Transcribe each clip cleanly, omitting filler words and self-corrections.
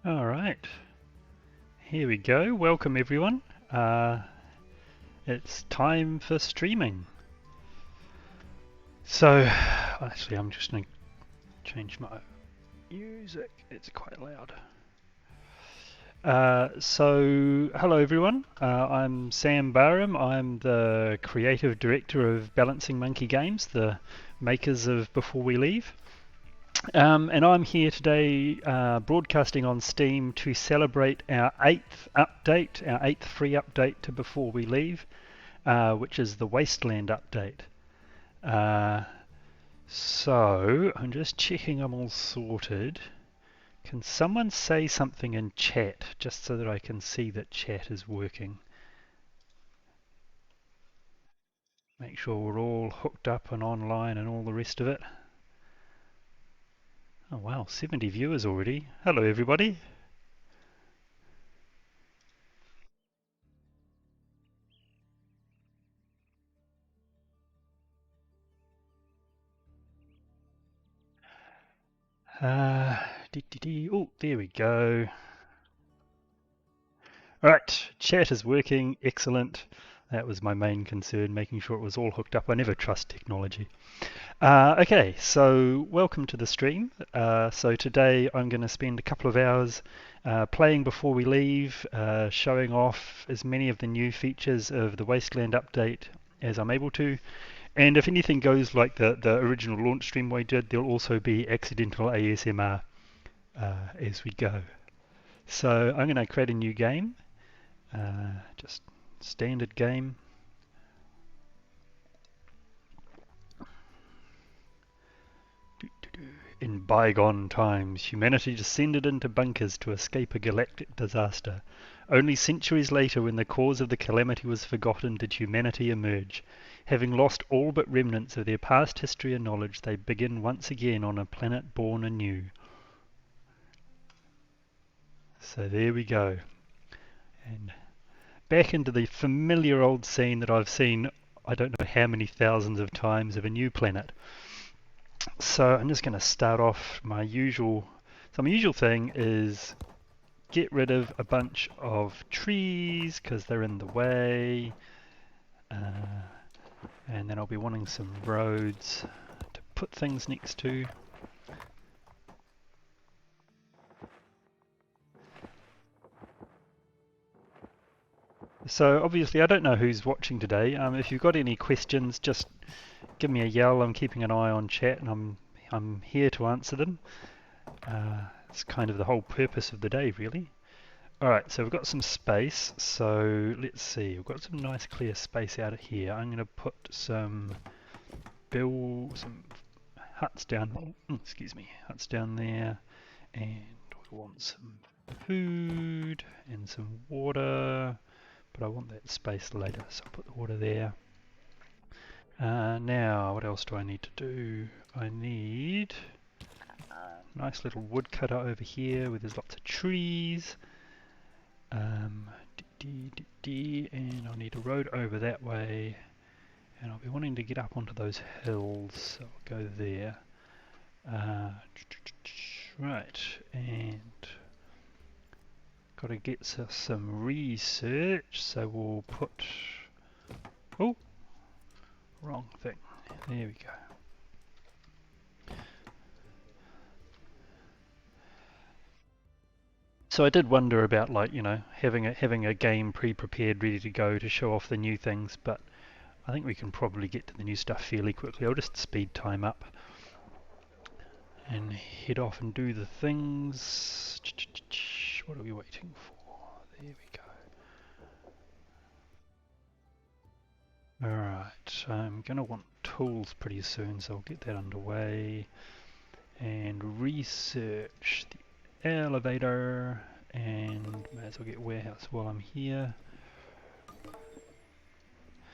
All right, here we go. Welcome everyone. It's time for streaming. So, actually, I'm just going to change my music. It's quite loud. Hello everyone. I'm Sam Barham. I'm the creative director of Balancing Monkey Games, the makers of Before We Leave. And I'm here today broadcasting on Steam to celebrate our 8th free update to Before We Leave, which is the Wasteland update. So I'm just checking I'm all sorted. Can someone say something in chat just so that I can see that chat is working? Make sure we're all hooked up and online and all the rest of it. Oh wow, 70 viewers already. Hello everybody. Oh, there we go. Alright, chat is working, excellent. That was my main concern, making sure it was all hooked up. I never trust technology. Okay, so welcome to the stream. So today I'm going to spend a couple of hours playing Before We Leave, showing off as many of the new features of the Wasteland update as I'm able to. And if anything goes like the original launch stream we did, there'll also be accidental ASMR as we go. So I'm going to create a new game, just standard game. In bygone times, humanity descended into bunkers to escape a galactic disaster. Only centuries later, when the cause of the calamity was forgotten, did humanity emerge. Having lost all but remnants of their past history and knowledge, they begin once again on a planet born anew. So there we go. And back into the familiar old scene that I've seen I don't know how many thousands of times of a new planet. So I'm just going to start off my usual thing is get rid of a bunch of trees because they're in the way, and then I'll be wanting some roads to put things next to. So obviously I don't know who's watching today. If you've got any questions, just give me a yell. I'm keeping an eye on chat and I'm here to answer them. It's kind of the whole purpose of the day, really. Alright, so we've got some space, so let's see, we've got some nice clear space out of here. I'm going to put some huts down, huts down there, and we want some food and some water, but I want that space later, so I'll put the water there. Now, what else do I need to do? I need a nice little woodcutter over here where there's lots of trees. And I'll need a road over that way, and I'll be wanting to get up onto those hills, so I'll go there. Right, and got to get some research, so we'll put, oh, wrong thing, there we go. So I did wonder about, like, you know, having a game pre-prepared ready to go to show off the new things, but I think we can probably get to the new stuff fairly quickly. I'll just speed time up and head off and do the things. What are we waiting for? There we go. Alright, I'm going to want tools pretty soon, so I'll get that underway. And research the elevator, and may as well get warehouse while I'm here.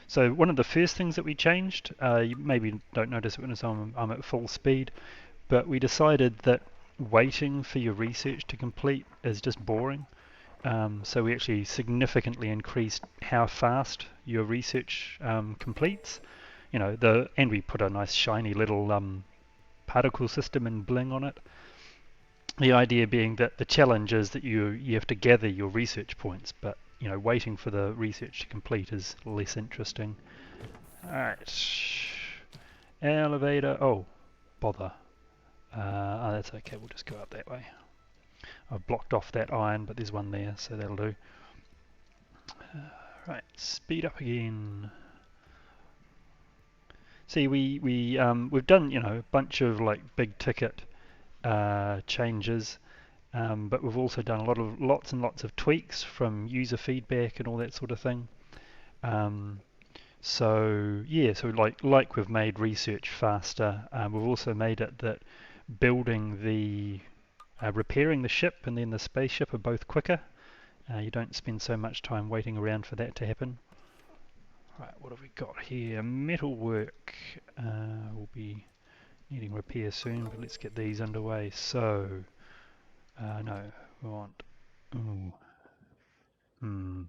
So one of the first things that we changed, you maybe don't notice it when I'm at full speed, but we decided that waiting for your research to complete is just boring. So we actually significantly increased how fast your research completes. You know, and we put a nice shiny little particle system and bling on it. The idea being that the challenge is that you have to gather your research points, but waiting for the research to complete is less interesting. Alright. Elevator. Oh, bother. Oh, that's okay, we'll just go up that way. I've blocked off that iron, but there's one there, so that'll do. Right, speed up again. See, we've done a bunch of like big ticket changes, but we've also done lots and lots of tweaks from user feedback and all that sort of thing. So yeah, so like we've made research faster. We've also made it that building the repairing the ship and then the spaceship are both quicker. You don't spend so much time waiting around for that to happen. Right, what have we got here? Metalwork will be needing repair soon, but let's get these underway. So, no, we want. Ooh, I'm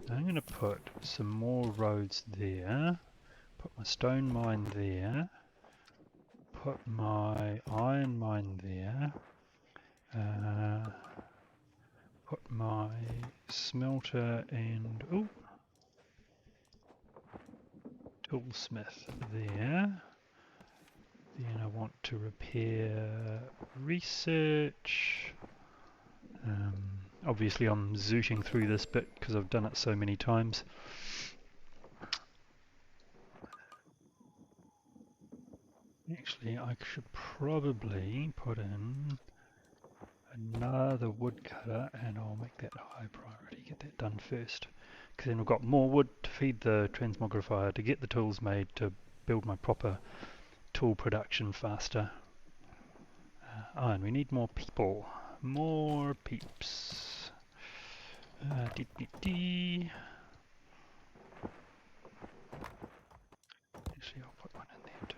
going to put some more roads there. Put my stone mine there. Put my iron mine there. Put my smelter and toolsmith there. Then I want to repair research. Obviously I'm zooting through this bit because I've done it so many times. Actually, I should probably put in another woodcutter, and I'll make that high priority, get that done first. Because then we've got more wood to feed the transmogrifier, to get the tools made, to build my proper tool production faster. And we need more people. More peeps. Actually, I'll put one in there too.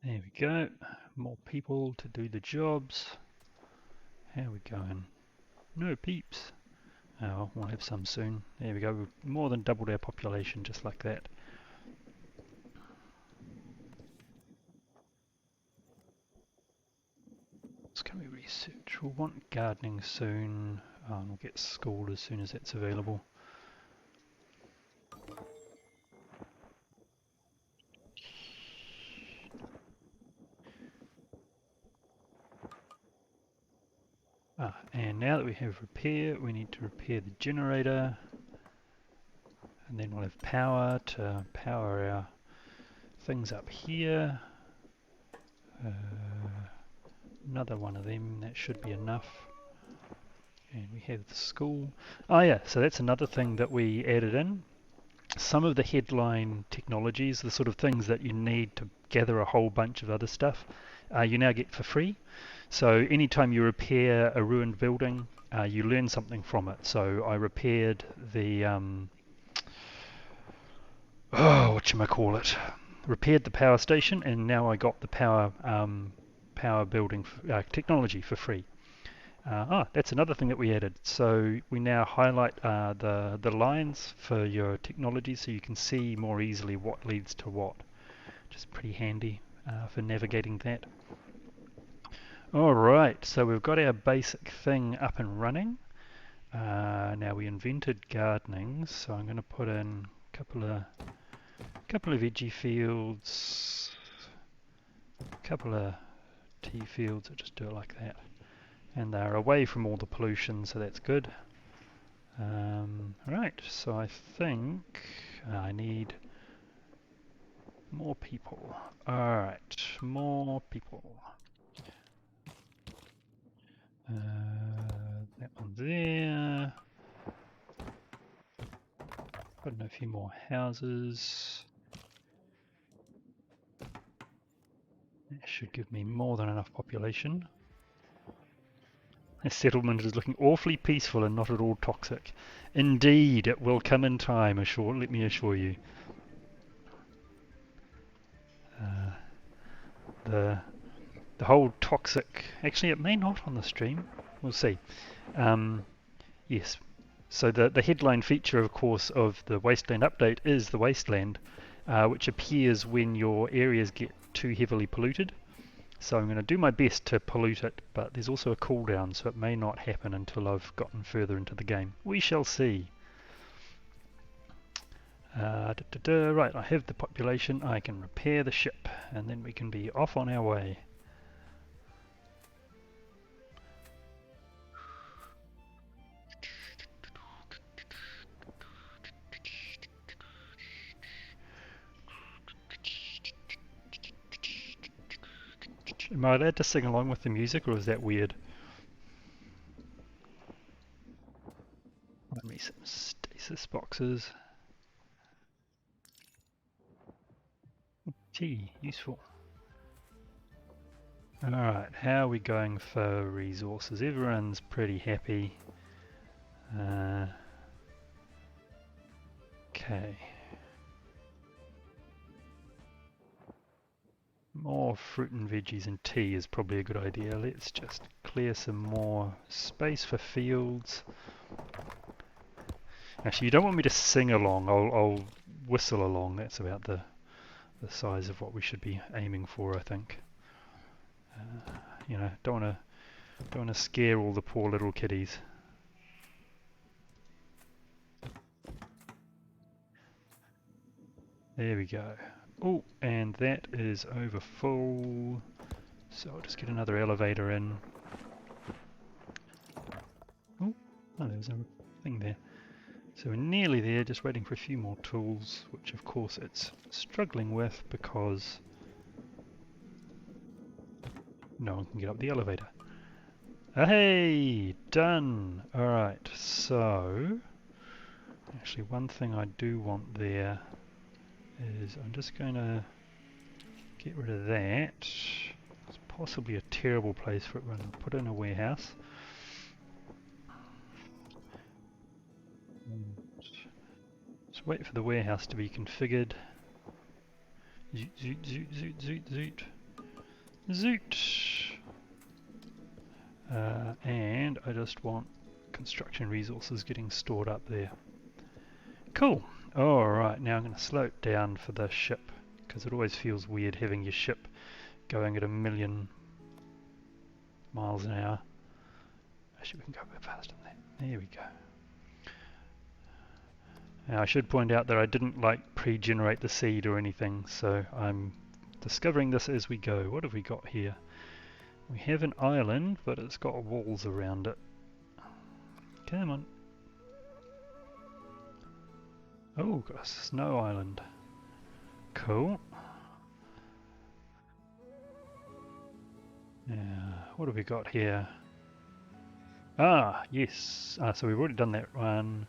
There we go. More people to do the jobs. How are we going? No peeps. Oh, we'll have some soon. There we go. We've more than doubled our population just like that. What can we research? We'll want gardening soon. And we'll get school as soon as that's available. And now that we have repair, we need to repair the generator. And then we'll have power to power our things up here. Another one of them, that should be enough. And we have the school. Oh yeah, so that's another thing that we added in. Some of the headline technologies, the sort of things that you need to gather a whole bunch of other stuff, you now get for free. So anytime you repair a ruined building, you learn something from it. So I repaired the repaired the power station, and now I got the power building technology for free. That's another thing that we added. So we now highlight the lines for your technology, so you can see more easily what leads to what. Which is pretty handy for navigating that. Alright, so we've got our basic thing up and running. Now we invented gardening, so I'm going to put in a couple of veggie fields, a couple of tea fields. I'll just do it like that. And they're away from all the pollution, so that's good. Right, so I think I need more people. Alright, more people. That one there. Put in a few more houses. That should give me more than enough population. This settlement is looking awfully peaceful and not at all toxic. Indeed, it will come in time, let me assure you. The whole toxic... Actually, it may not on the stream. We'll see. Yes. So the headline feature, of course, of the Wasteland update is the Wasteland. which appears when your areas get too heavily polluted. So I'm going to do my best to pollute it, but there's also a cooldown, so it may not happen until I've gotten further into the game. We shall see. Right, I have the population. I can repair the ship, and then we can be off on our way. Am I allowed to sing along with the music, or is that weird? Find me some stasis boxes. Gee, useful. Alright, how are we going for resources? Everyone's pretty happy. Okay. More fruit and veggies and tea is probably a good idea. Let's just clear some more space for fields. Actually, you don't want me to sing along. I'll whistle along. That's about the size of what we should be aiming for, I think. You know, don't want to scare all the poor little kiddies. There we go. Oh, and that is over full. So I'll just get another elevator in. Oh, there's a thing there. So we're nearly there, just waiting for a few more tools, which of course it's struggling with because no one can get up the elevator. Hey, done! Alright, so actually one thing I do want there is I'm just going to get rid of that. It's possibly a terrible place for it when I put in a warehouse. Just wait for the warehouse to be configured. Zoot, zoot, zoot, zoot, zoot, zoot. Zoot! And I just want construction resources getting stored up there. Cool. Alright, now I'm going to slow it down for the ship, because it always feels weird having your ship going at 1,000,000 miles an hour. Actually, we can go a bit faster than that. There we go. Now I should point out that I didn't pre-generate the seed or anything, so I'm discovering this as we go. What have we got here? We have an island, but it's got walls around it. Come on. Oh, got a snow island. Cool. Yeah, what have we got here? Ah, yes. So we've already done that one.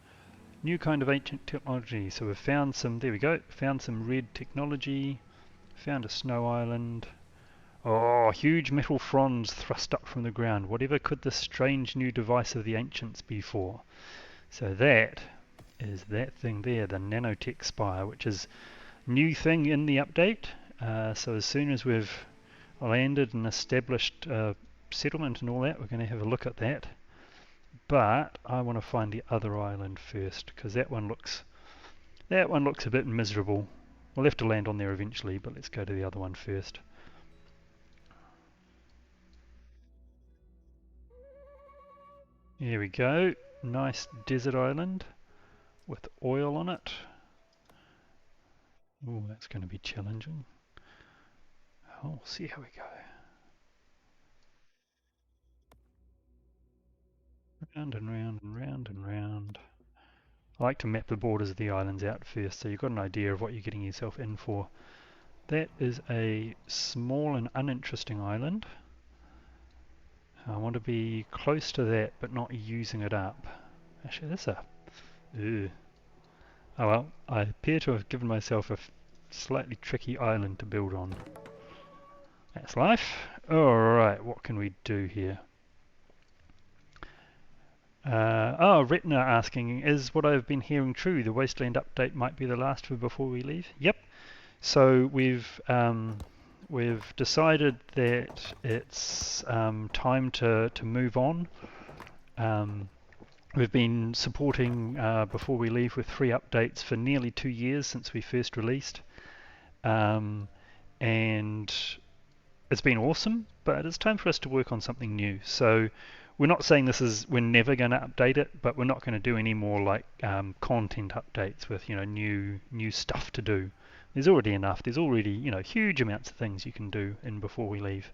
New kind of ancient technology. So we've found some, there we go, found some red technology. Found a snow island. Oh, huge metal fronds thrust up from the ground. Whatever could this strange new device of the ancients be for? So that is that thing there, the nanotech spire, which is a new thing in the update. So as soon as we've landed and established settlement and all that, we're going to have a look at that. But I want to find the other island first, because that one looks a bit miserable. We'll have to land on there eventually, but let's go to the other one first. Here we go. Nice desert island with oil on it. Oh, that's going to be challenging. Oh, see how we go. Round and round and round and round. I like to map the borders of the islands out first, so you've got an idea of what you're getting yourself in for. That is a small and uninteresting island. I want to be close to that, but not using it up. Actually, that's a... Ugh. Oh well, I appear to have given myself a slightly tricky island to build on. That's life. Alright, what can we do here? Retina asking, is what I've been hearing true? The Wasteland update might be the last for before we leave? Yep. So we've decided that it's time to move on. We've been supporting Before We Leave with free updates for nearly 2 years since we first released. and it's been awesome, but it's time for us to work on something new. So we're not saying we're never going to update it, but we're not going to do any more like content updates with new stuff to do. There's already enough. There's already huge amounts of things you can do in before we leave.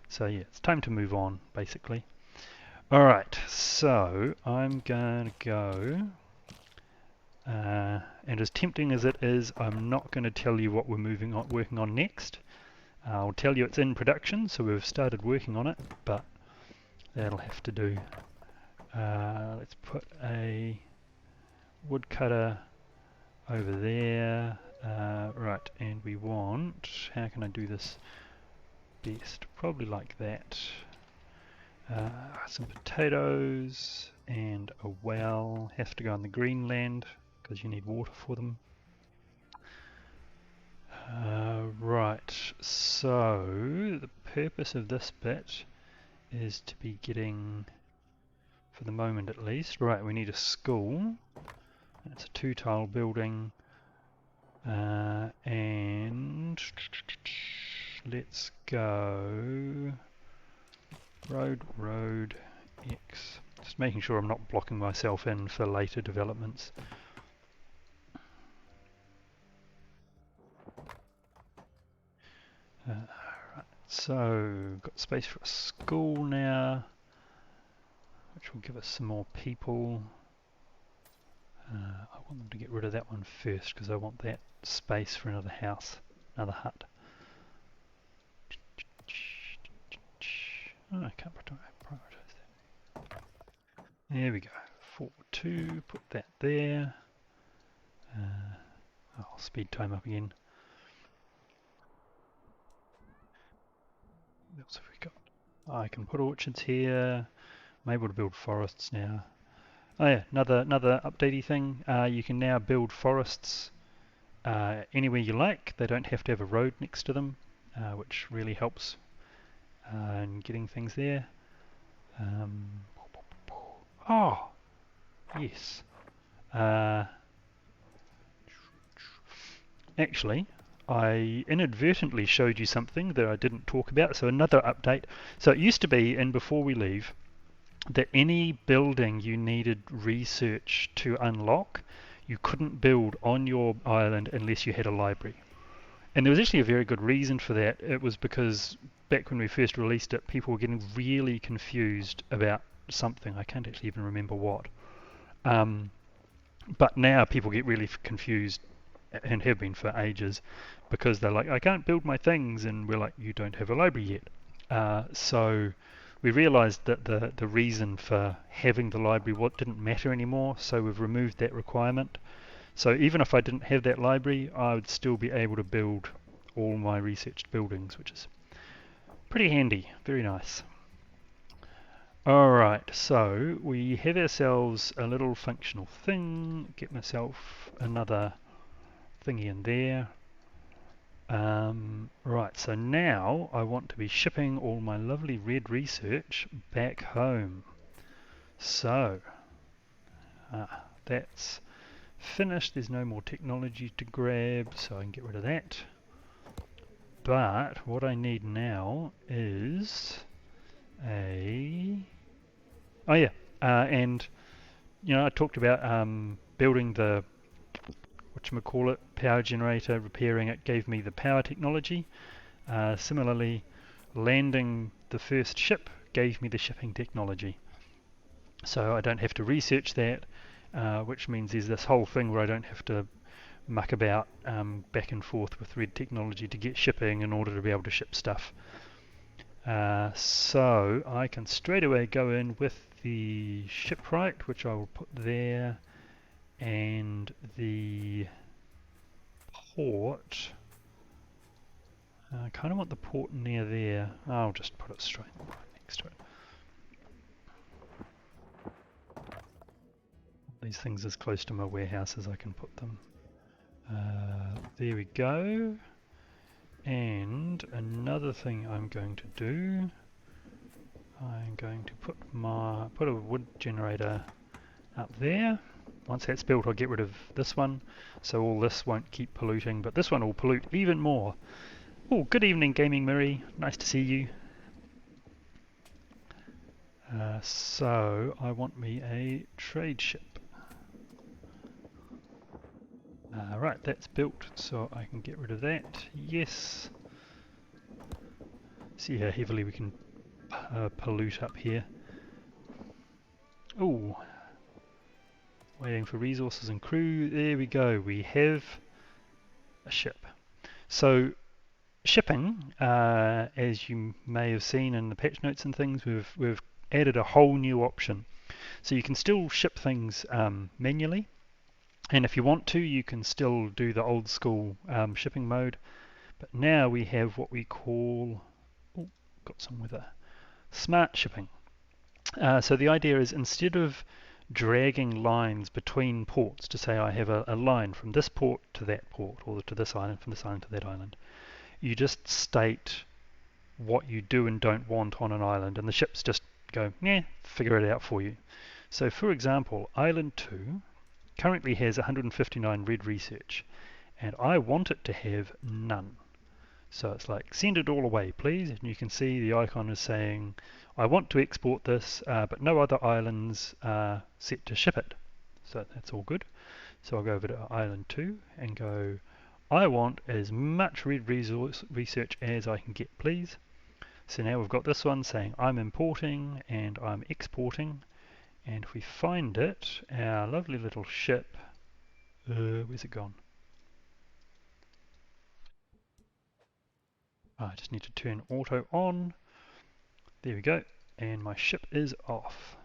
So yeah, it's time to move on basically. All right, so I'm gonna go. And as tempting as it is, I'm not going to tell you what we're working on next. I'll tell you it's in production, so we've started working on it, but that'll have to do. Let's put a woodcutter over there. Right, and we want, how can I do this best? Probably like that. Some potatoes and a well. Have to go on the greenland because you need water for them. Right, so the purpose of this bit is to be getting, for the moment at least, right, we need a school. It's a 2-tile building, and let's go road X. Just making sure I'm not blocking myself in for later developments. Right, so got space for a school now, which will give us some more people. I want them to get rid of that one first because I want that space for another house, another hut. Oh, I can't prioritize that. There we go. 4-2, put that there. I'll speed time up again. What else have we got? I can put orchards here. I'm able to build forests now. Oh yeah, another updatey thing. You can now build forests anywhere you like. They don't have to have a road next to them, which really helps in getting things there. Oh, yes. Actually, I inadvertently showed you something that I didn't talk about. So another update. So it used to be, and before we leave, that any building you needed research to unlock, you couldn't build on your island unless you had a library. And there was actually a very good reason for that. It was because back when we first released it, people were getting really confused about something. I can't actually even remember what. But now people get really confused and have been for ages because they're like, I can't build my things, and we're like, you don't have a library yet. So we realized that the reason for having the library didn't matter anymore, so we've removed that requirement. So even if I didn't have that library, I would still be able to build all my researched buildings, which is pretty handy, very nice. Alright, so we have ourselves a little functional thing. Get myself another thingy in there. Right, so now I want to be shipping all my lovely red research back home. So, that's finished. There's no more technology to grab, so I can get rid of that. But what I need now is oh yeah, and I talked about building the whatchamacallit power generator, repairing it gave me the power technology. Similarly, landing the first ship gave me the shipping technology. So I don't have to research that, which means there's this whole thing where I don't have to muck about back and forth with red technology to get shipping in order to be able to ship stuff. So I can straight away go in with the shipwright, which I will put there, and the port. I kind of want the port near there. I'll just put it straight right next to it. These things as close to my warehouse as I can put them. There we go. And another thing I'm going to do, I'm going to put a wood generator up there. once that's built, I'll get rid of this one, so all this won't keep polluting, but this one will pollute even more. Oh, good evening, Gaming Murray. Nice to see you. So I want me a trade ship. Right, that's built, so I can get rid of that. Yes. See how heavily we can pollute up here. Oh, waiting for resources and crew. There we go. We have a ship. So shipping, as you may have seen in the patch notes and things, we've added a whole new option. So you can still ship things manually, and if you want to, you can still do the old school shipping mode. But now we have what we call, oh, got some weather, smart shipping. So the idea is, instead of dragging lines between ports to say I have a line from this port to that port, or to this island, from this island to that island, you just state what you do and don't want on an island, and the ships just go, yeah, figure it out for you. So for example, Island 2 currently has 159 red research, and I want it to have none. So it's like, send it all away, please. And you can see the icon is saying, I want to export this, but no other islands are set to ship it. So that's all good. So I'll go over to Island 2 and go, I want as much red research as I can get, please. So now we've got this one saying I'm importing and I'm exporting. And if we find it, our lovely little ship, where's it gone? I just need to turn auto on. There we go. And my ship is off.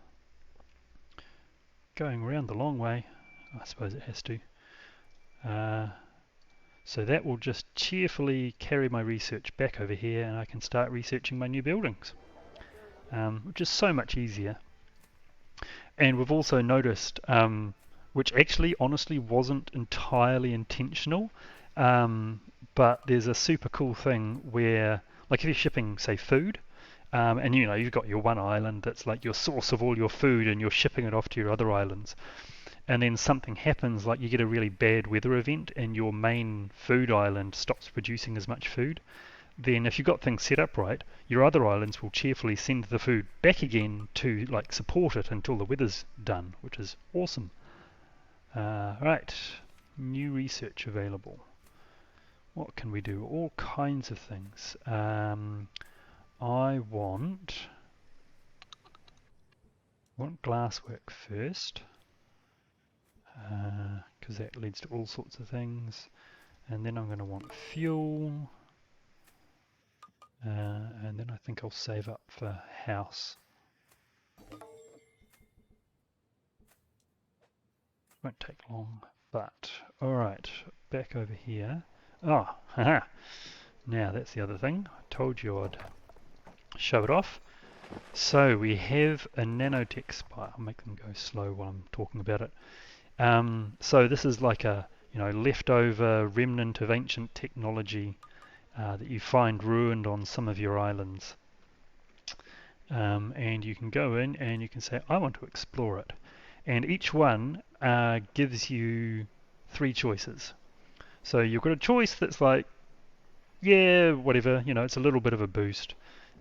Going around the long way. I suppose it has to. So that will just cheerfully carry my research back over here, and I can start researching my new buildings, which is so much easier. And we've also noticed, which actually honestly wasn't entirely intentional, but there's a super cool thing where, like if you're shipping, say, food, and you know, you've got your one island that's like your source of all your food, and you're shipping it off to your other islands, and then something happens, like you get a really bad weather event and your main food island stops producing as much food, then if you've got things set up right, your other islands will cheerfully send the food back again to like support it until the weather's done, which is awesome. Right, new research available. What can we do? All kinds of things. I want glasswork first, because that leads to all sorts of things. And then I'm going to want fuel. And then I think I'll save up for house. Won't take long, but alright, back over here. Oh, haha! Now that's the other thing. I told you I'd show it off. So we have a nanotech spire. I'll make them go slow while I'm talking about it. So this is like a leftover remnant of ancient technology that you find ruined on some of your islands. And you can go in and you can say, I want to explore it. And each one gives you 3 choices. So you've got a choice that's like, yeah, whatever, it's a little bit of a boost.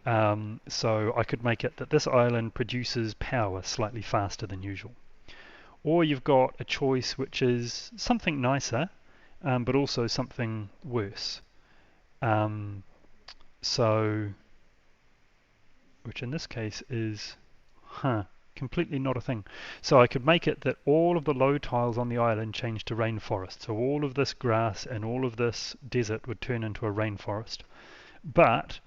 So I could make it that this island produces power slightly faster than usual. Or you've got a choice which is something nicer, but also something worse. Which in this case is, completely not a thing. So I could make it that all of the low tiles on the island change to rainforest. So all of this grass and all of this desert would turn into a rainforest. But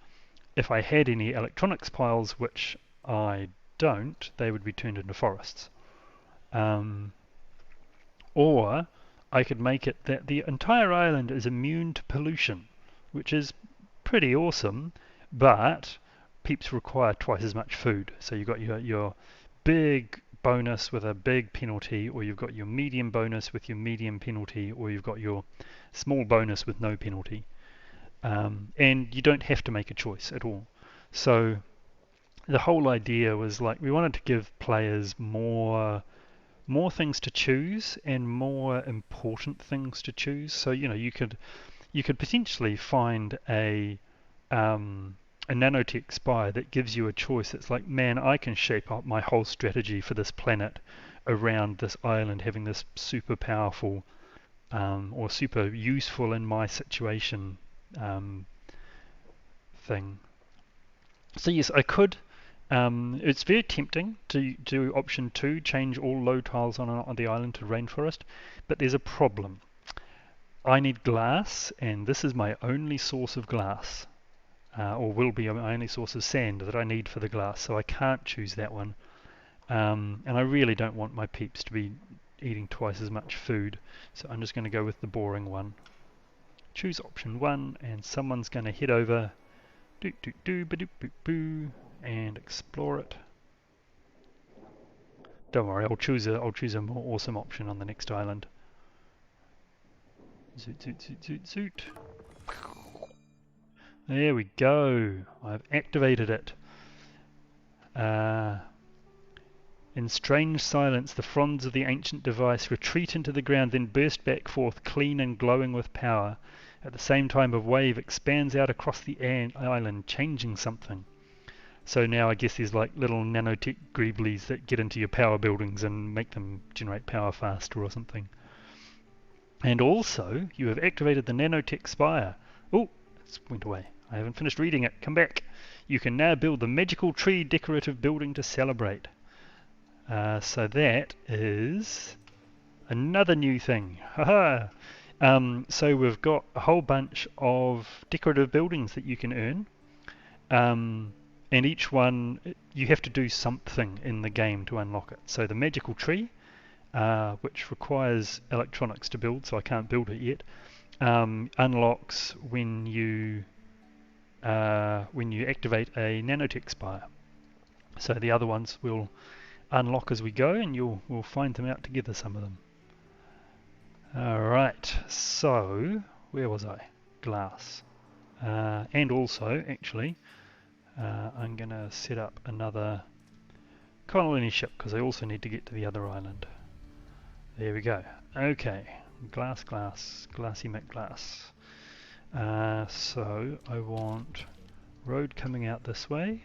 if I had any electronics piles, which I don't, they would be turned into forests. Or I could make it that the entire island is immune to pollution, which is pretty awesome, but peeps require twice as much food. So you've got your big bonus with a big penalty, or you've got your medium bonus with your medium penalty, or you've got your small bonus with no penalty. And you don't have to make a choice at all. So the whole idea was like, we wanted to give players more more things to choose and more important things to choose. So you could potentially find a nanotech spy that gives you a choice. It's like, man, I can shape up my whole strategy for this planet around this island having this super powerful or super useful in my situation um, thing. So yes, I could. It's very tempting to do option 2, change all low tiles on the island to rainforest, but there's a problem. I need glass, and this is my only source of glass, or will be my only source of sand that I need for the glass, so I can't choose that one. And I really don't want my peeps to be eating twice as much food, so I'm just going to go with the boring one. Choose option 1, and someone's going to head over and explore it. Don't worry, I'll choose a more awesome option on the next island. Zoot, zoot, zoot, zoot, zoot. There we go. I've activated it. In strange silence, the fronds of the ancient device retreat into the ground, then burst back forth, clean and glowing with power. At the same time, a wave expands out across the island, changing something. So now I guess there's like little nanotech greeblies that get into your power buildings and make them generate power faster or something. And also, you have activated the nanotech spire. Oh, it went away. I haven't finished reading it. Come back. You can now build the magical tree decorative building to celebrate. So that is another new thing. Haha! So we've got a whole bunch of decorative buildings that you can earn. And each one, you have to do something in the game to unlock it. So the magical tree, which requires electronics to build, so I can't build it yet, unlocks when you activate a nanotech spire. So the other ones will unlock as we go, and we'll find them out together, some of them. Alright, so where was I? Glass. And also, actually, I'm going to set up another colony ship because I also need to get to the other island. There we go. Okay, glass, glassy McGlass. So I want road coming out this way.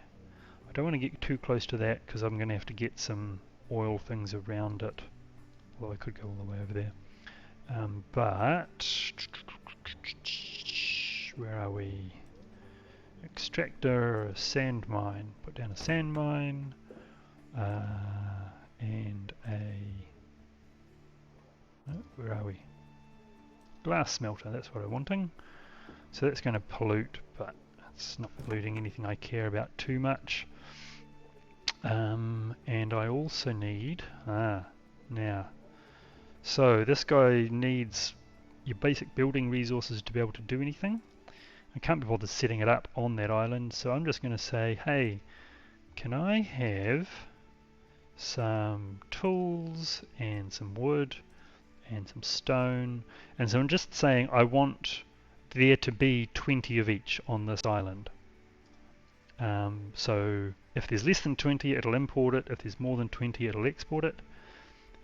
I don't want to get too close to that because I'm going to have to get some oil things around it. Although I could go all the way over there. But where are we? Extractor, sand mine. Put down a sand mine and where are we? Glass smelter. That's what I'm wanting. So that's going to pollute, but it's not polluting anything I care about too much. And I also need now. So this guy needs your basic building resources to be able to do anything. I can't be bothered setting it up on that island, so I'm just going to say, hey, can I have some tools and some wood and some stone? And so I'm just saying I want there to be 20 of each on this island. So if there's less than 20, it'll import it. If there's more than 20, it'll export it.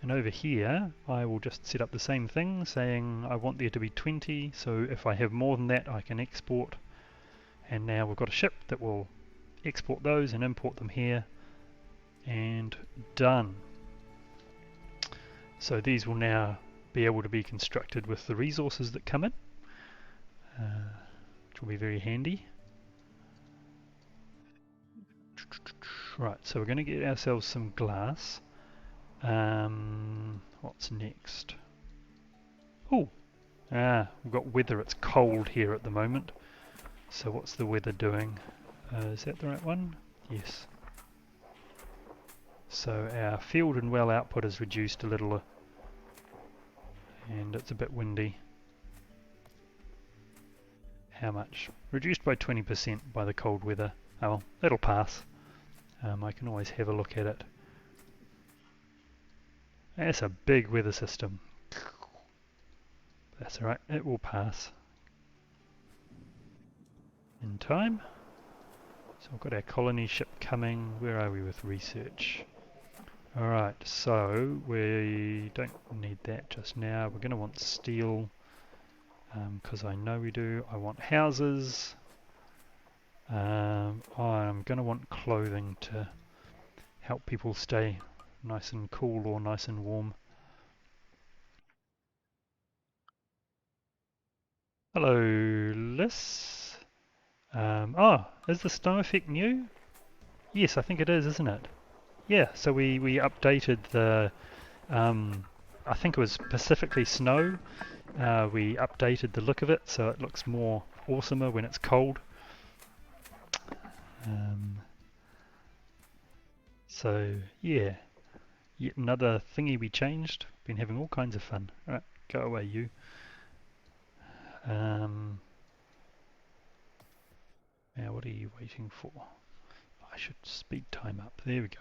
And over here, I will just set up the same thing, saying I want there to be 20, so if I have more than that, I can export. And now we've got a ship that will export those and import them here, and done. So these will now be able to be constructed with the resources that come in, which will be very handy. Right, so we're going to get ourselves some glass. What's next? Oh, we've got weather. It's cold here at the moment. So what's the weather doing? Is that the right one? Yes. So our field and well output is reduced a little, and it's a bit windy. How much? Reduced by 20% by the cold weather. Oh well, that'll pass. I can always have a look at it. That's a big weather system. That's alright, it will pass in time. So we've got our colony ship coming. Where are we with research? Alright, so we don't need that just now. We're going to want steel, because I know we do. I want houses. I'm going to want clothing to help people stay nice and cool or nice and warm. Hello, Liz. Is the snow effect new? Yes, I think it is, isn't it? Yeah, so we updated the, I think it was specifically snow. We updated the look of it so it looks more awesomer when it's cold. Um, so yeah, yet another thingy we changed. Been having all kinds of fun. Alright, go away you. Now what are you waiting for? I should speed time up. There we go.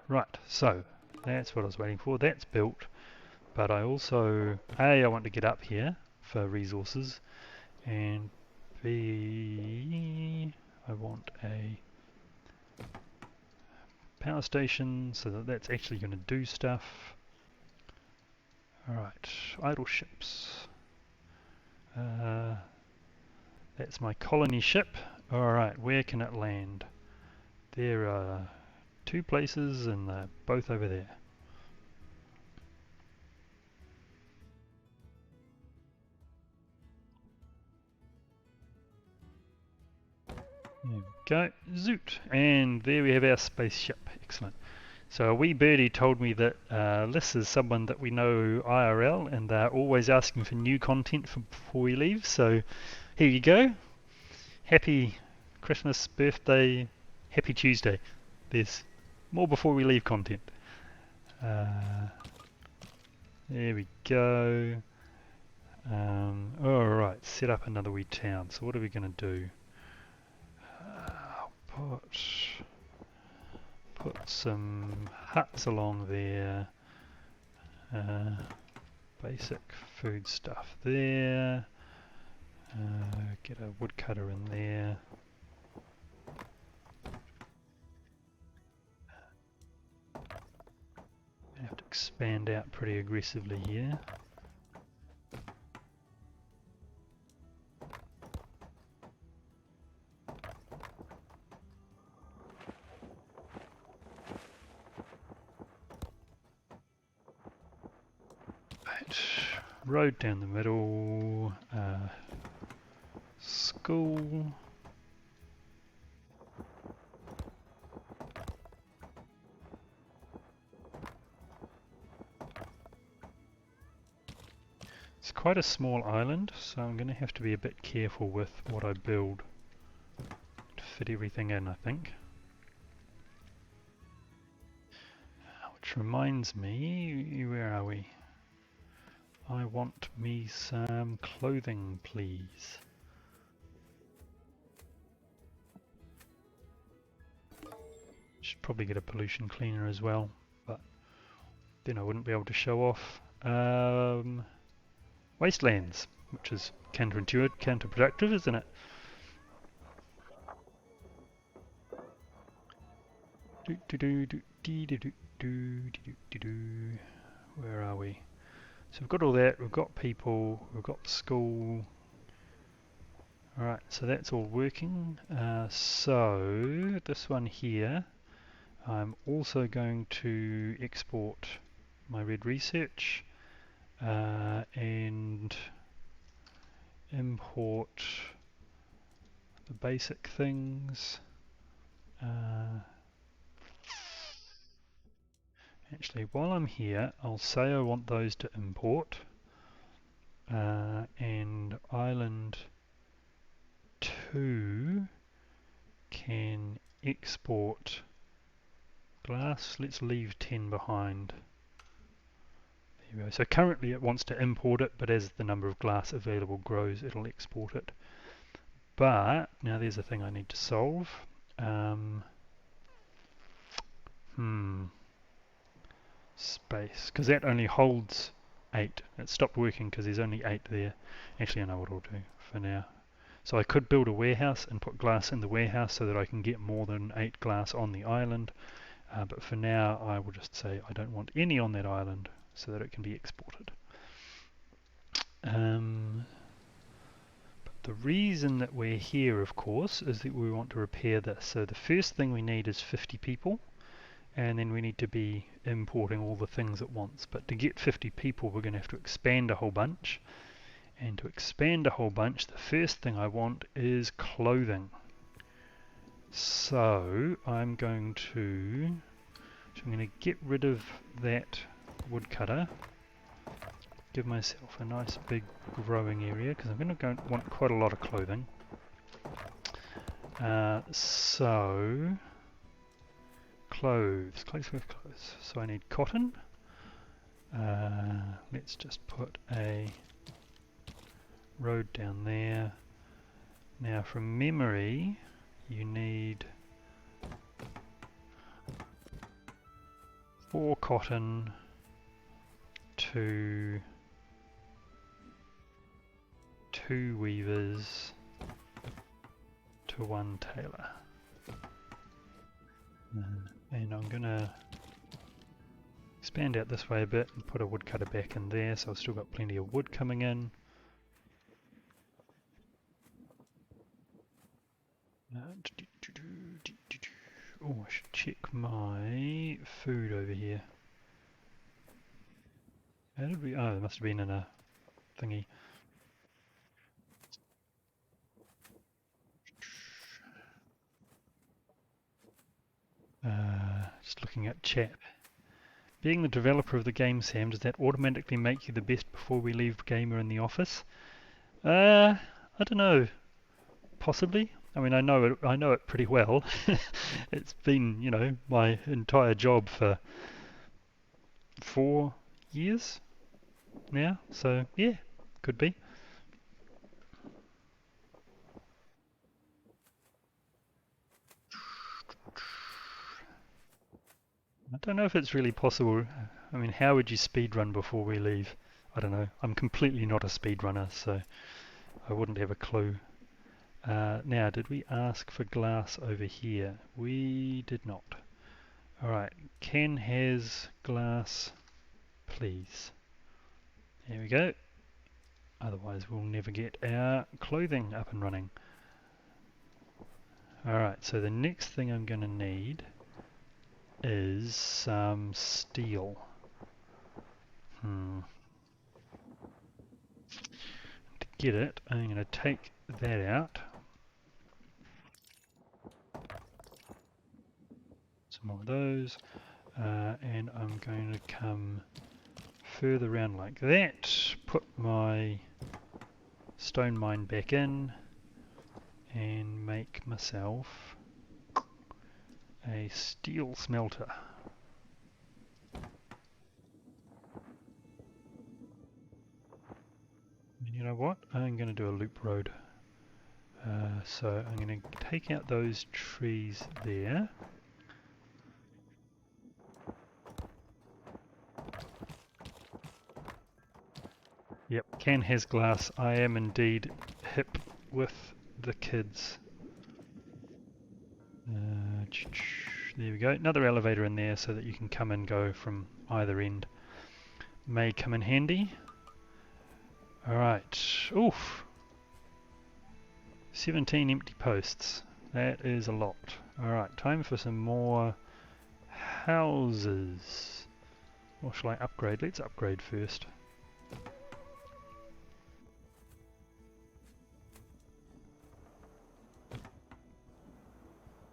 Right, so that's what I was waiting for. That's built, but I also, A, I want to get up here for resources, and B, I want a power station so that that's actually going to do stuff. Alright, idle ships. That's my colony ship. Alright, where can it land? There are two places and they're both over there. There we go. Zoot! And there we have our spaceship. Excellent. So a wee birdie told me that Liz is someone that we know IRL and they're always asking for new content before we leave. So here you go. Happy Christmas, birthday, happy Tuesday. There's more before we leave content. There we go. Alright, set up another wee town. So what are we going to do? Put some huts along there. Basic food stuff there. Get a woodcutter in there. I have to expand out pretty aggressively here. Road down the middle, school. It's quite a small island, so I'm going to have to be a bit careful with what I build to fit everything in, I think. Which reminds me, where are we? I want me some clothing, please. Should probably get a pollution cleaner as well, but then I wouldn't be able to show off. Wastelands, which is counterintuitive, counterproductive, isn't it? Where are we? So we've got all that, we've got people, we've got the school. Alright, so that's all working. So this one here, I'm also going to export my red research and import the basic things. Actually, while I'm here, I'll say I want those to import, and island 2 can export glass. Let's leave 10 behind. There we go. So currently it wants to import it, but as the number of glass available grows, it'll export it. But now there's a thing I need to solve. Space, because that only holds 8. It stopped working because there's only 8 there. Actually, I know what I'll do for now. So I could build a warehouse and put glass in the warehouse so that I can get more than 8 glass on the island. But for now, I will just say I don't want any on that island so that it can be exported. The reason that we're here, of course, is that we want to repair this. So the first thing we need is 50 people, and then we need to be importing all the things at once. But to get 50 people, we're going to have to expand a whole bunch. And to expand a whole bunch, the first thing I want is clothing. So I'm going to get rid of that woodcutter. Give myself a nice big growing area because I'm going to want quite a lot of clothing. So clothes. So I need cotton. Let's just put a road down there. Now from memory, you need 4 cotton to 2 weavers to 1 tailor. And I'm going to expand out this way a bit and put a woodcutter back in there, so I've still got plenty of wood coming in. Oh, I should check my food over here. How did we? Oh, it must have been in a thingy. Just looking at chat. Being the developer of the game, Sam, does that automatically make you the best before we leave gamer in the office? I don't know. Possibly. I mean, I know it pretty well. It's been, you know, my entire job for 4 years now. So yeah, could be. I don't know if it's really possible. I mean, how would you speedrun before we leave? I don't know. I'm completely not a speedrunner, so I wouldn't have a clue. Now, did we ask for glass over here? We did not. Alright, Ken has glass, please. There we go. Otherwise we'll never get our clothing up and running. Alright, so the next thing I'm going to need is some steel. To get it, I'm going to take that out. Some more of those. And I'm going to come further around like that. Put my stone mine back in. And make myself a steel smelter. And you know what? I'm going to do a loop road. So I'm going to take out those trees there. Yep, Ken has glass. I am indeed hip with the kids. There we go. Another elevator in there so that you can come and go from either end. May come in handy. Alright. Oof. 17 empty posts. That is a lot. Alright, time for some more houses. Or shall I upgrade? Let's upgrade first.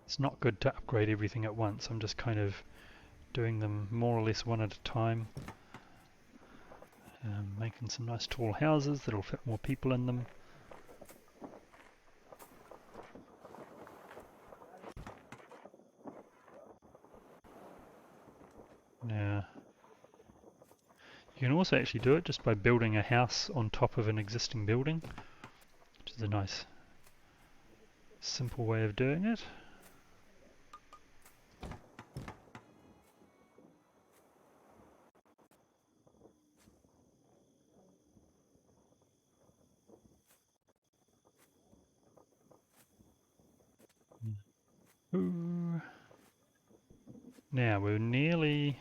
It's not good to upgrade everything at once. I'm just kind of doing them more or less one at a time. Making some nice tall houses that'll fit more people in them. Now, you can also actually do it just by building a house on top of an existing building, which is a nice simple way of doing it. Ooh. Now we're nearly...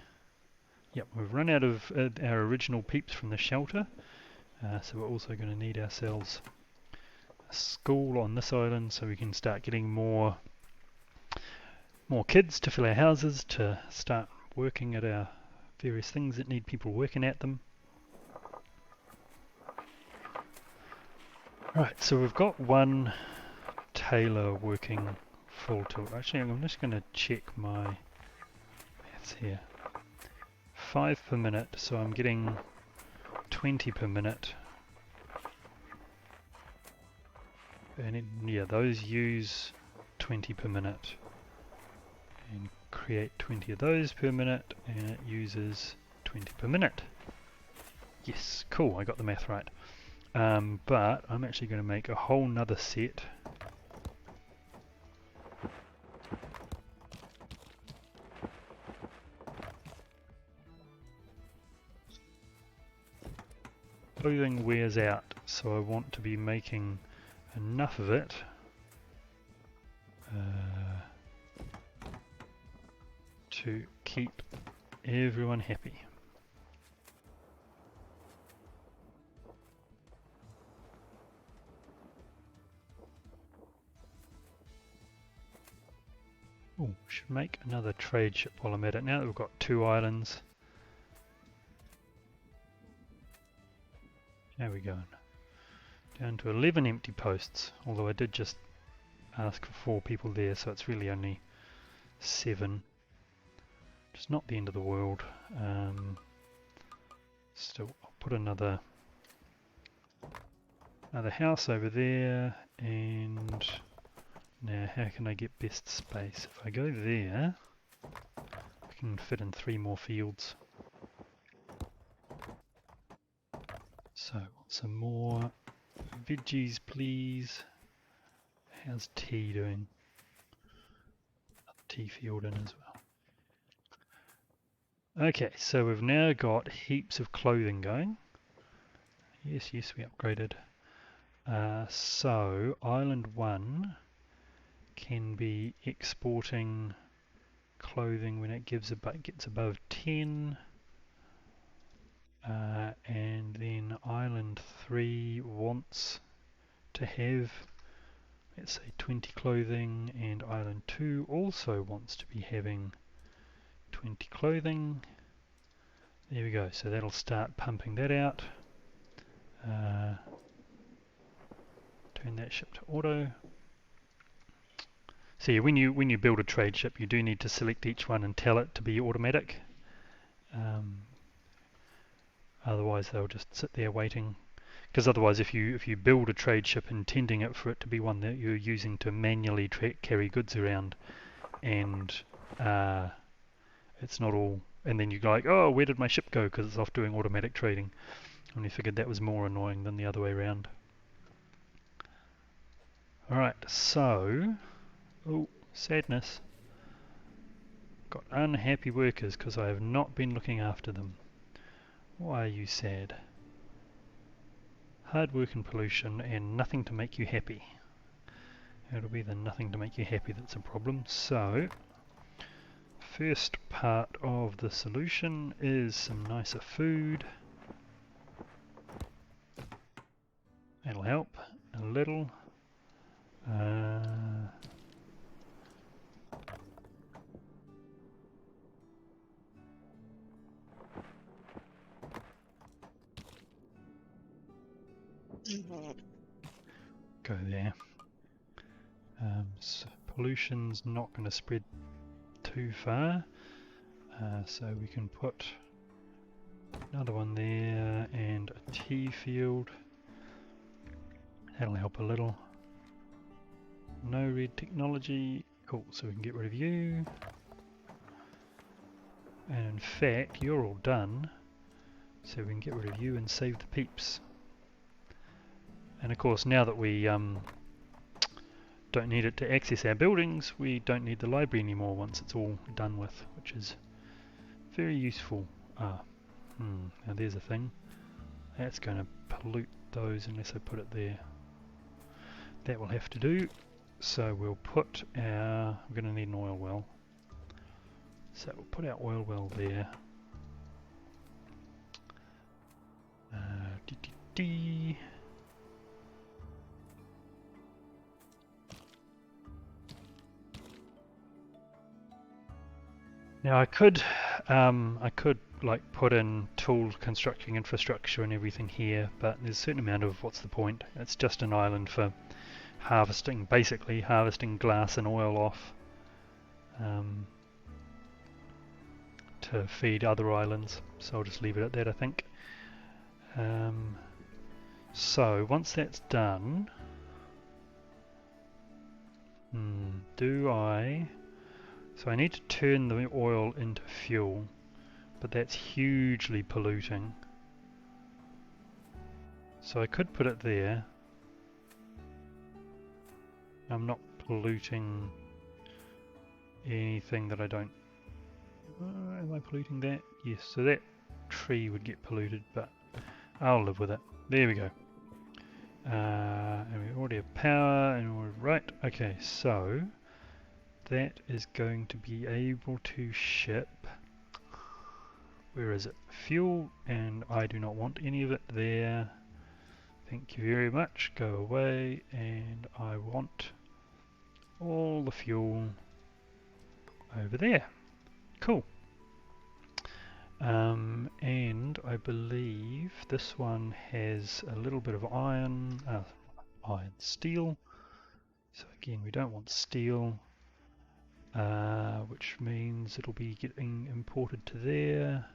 Yep, we've run out of our original peeps from the shelter. So we're also going to need ourselves a school on this island so we can start getting more kids to fill our houses, to start working at our various things that need people working at them. Right, so we've got one tailor working full tilt. Actually, I'm just going to check my maths here. 5 per minute, so I'm getting 20 per minute. And yeah, those use 20 per minute. And create 20 of those per minute, and it uses 20 per minute. Yes, cool, I got the math right. But I'm actually going to make a whole nother set. Clothing wears out, so I want to be making enough of it to keep everyone happy. Oh, should make another trade ship while I'm at it. Now that we've got 2 islands. How are we going? Down to 11 empty posts, although I did just ask for 4 people there, so it's really only 7. It's not the end of the world. Still, I'll put another house over there, and now how can I get best space? If I go there, I can fit in 3 more fields. So, some more veggies, please. How's tea doing? Tea field in as well. Okay, so we've now got heaps of clothing going. Yes, we upgraded. So, Island 1 can be exporting clothing when it gets above 10. And then Island 3 wants to have, let's say, 20 clothing, and Island 2 also wants to be having 20 clothing. There we go, so that'll start pumping that out. Turn that ship to auto. So yeah, when you build a trade ship, you do need to select each one and tell it to be automatic. Otherwise they'll just sit there waiting. Because otherwise, if you build a trade ship intending it for it to be one that you're using to manually carry goods around, and it's not all, and then you go like, oh, where did my ship go? Because it's off doing automatic trading. And we figured that was more annoying than the other way around. Alright, so, oh, sadness. Got unhappy workers because I have not been looking after them. Why are you sad? Hard work and pollution and nothing to make you happy. It'll be the nothing to make you happy that's a problem. So, first part of the solution is some nicer food. That'll help a little. Go there. So pollution's not going to spread too far, so we can put another one there and a tea field. That'll help a little. No red technology. Cool, so we can get rid of you. And in fact, you're all done, so we can get rid of you and save the peeps. And of course, now that we don't need it to access our buildings, we don't need the library anymore once it's all done with, which is very useful. Now there's a thing. That's going to pollute those unless I put it there. That will have to do. So we'll put our, we're going to need an oil well. So we'll put our oil well there. Dee, dee, dee. Now I could like put in tool constructing infrastructure and everything here, but there's a certain amount of what's the point? It's just an island for harvesting, basically harvesting glass and oil off to feed other islands. So I'll just leave it at that, I think. So once that's done, so I need to turn the oil into fuel, but that's hugely polluting. So I could put it there. I'm not polluting anything that I don't... am I polluting that? Yes, so that tree would get polluted, but I'll live with it. There we go. And we already have power, and we're right. Okay, so that is going to be able to ship... Where is it? Fuel, and I do not want any of it there. Thank you very much. Go away, and I want all the fuel over there. Cool. And I believe this one has a little bit of iron, steel. So again, we don't want steel, which means it'll be getting imported to there.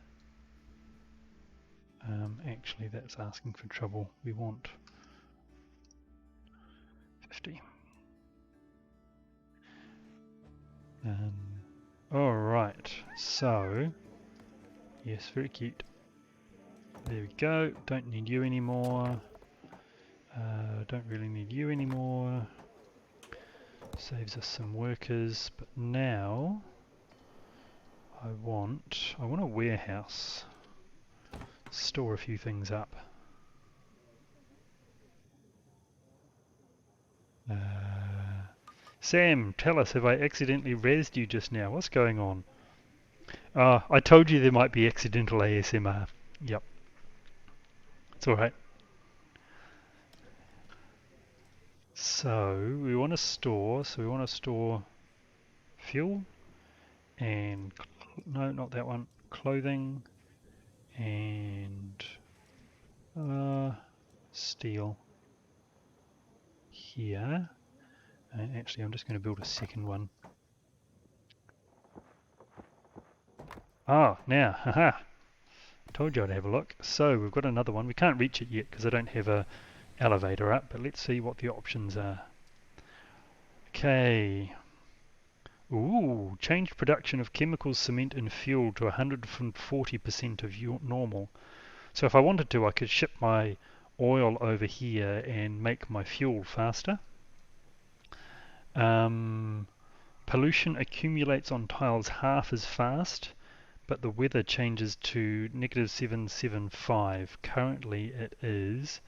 Actually, that's asking for trouble. We want 50. Alright, so, yes, very cute. There we go, don't need you anymore. Don't really need you anymore. Saves us some workers, but now I want a warehouse. Store a few things up. Sam, tell us, have I accidentally rezzed you just now? What's going on? I told you there might be accidental ASMR. Yep. It's alright. So we want to store fuel and no, not that one. Clothing and steel here. And actually, I'm just going to build a second one. Now, haha! Told you I'd have a look. So we've got another one. We can't reach it yet because I don't have a elevator up, but let's see what the options are. Okay. Ooh, changed production of chemicals, cement and fuel to 140% of normal. So if I wanted to, I could ship my oil over here and make my fuel faster. Pollution accumulates on tiles half as fast, but the weather changes to -775. Currently it is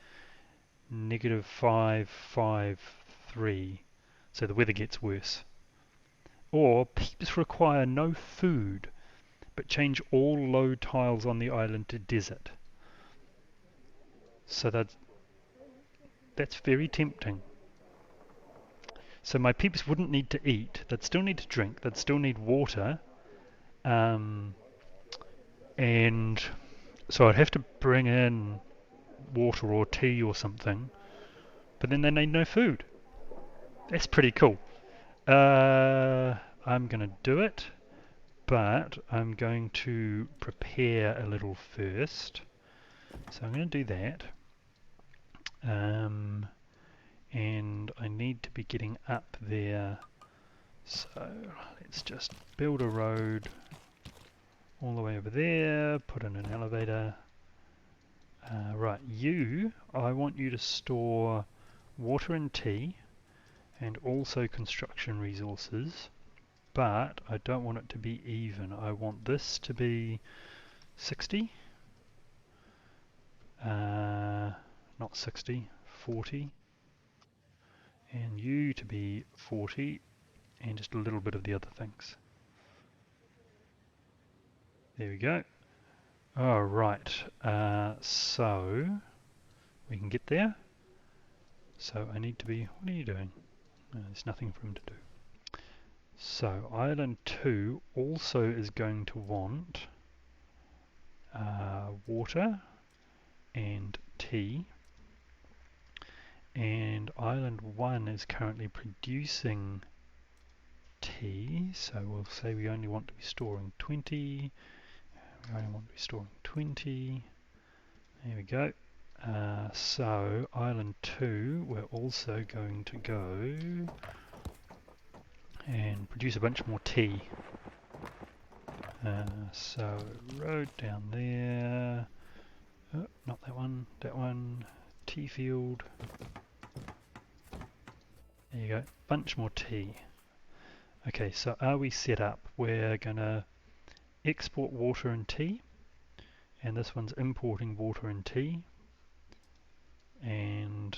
-553. So the weather gets worse. Or peeps require no food, but change all low tiles on the island to desert. So that's very tempting. So my peeps wouldn't need to eat, they'd still need to drink, they'd still need water, and so I'd have to bring in water or tea or something, but then they need no food. That's pretty cool. I'm going to do it, but I'm going to prepare a little first. So I'm going to do that. And I need to be getting up there. So let's just build a road all the way over there, put in an elevator. Right, I want you to store water and tea and also construction resources, but I don't want it to be even. I want this to be 60, not 60, 40, and you to be 40, and just a little bit of the other things. There we go. Alright, so we can get there. So I need to be, what are you doing? There's nothing for him to do. So island 2 also is going to want water and tea, and island 1 is currently producing tea, so we'll say we only want to be storing 20. We only want to be storing 20. There we go. So island 2 we're also going to go and produce a bunch more tea. So road down there, oh, not that one, tea field. There you go, bunch more tea. Okay, so are we set up? We're gonna export water and tea, and this one's importing water and tea, and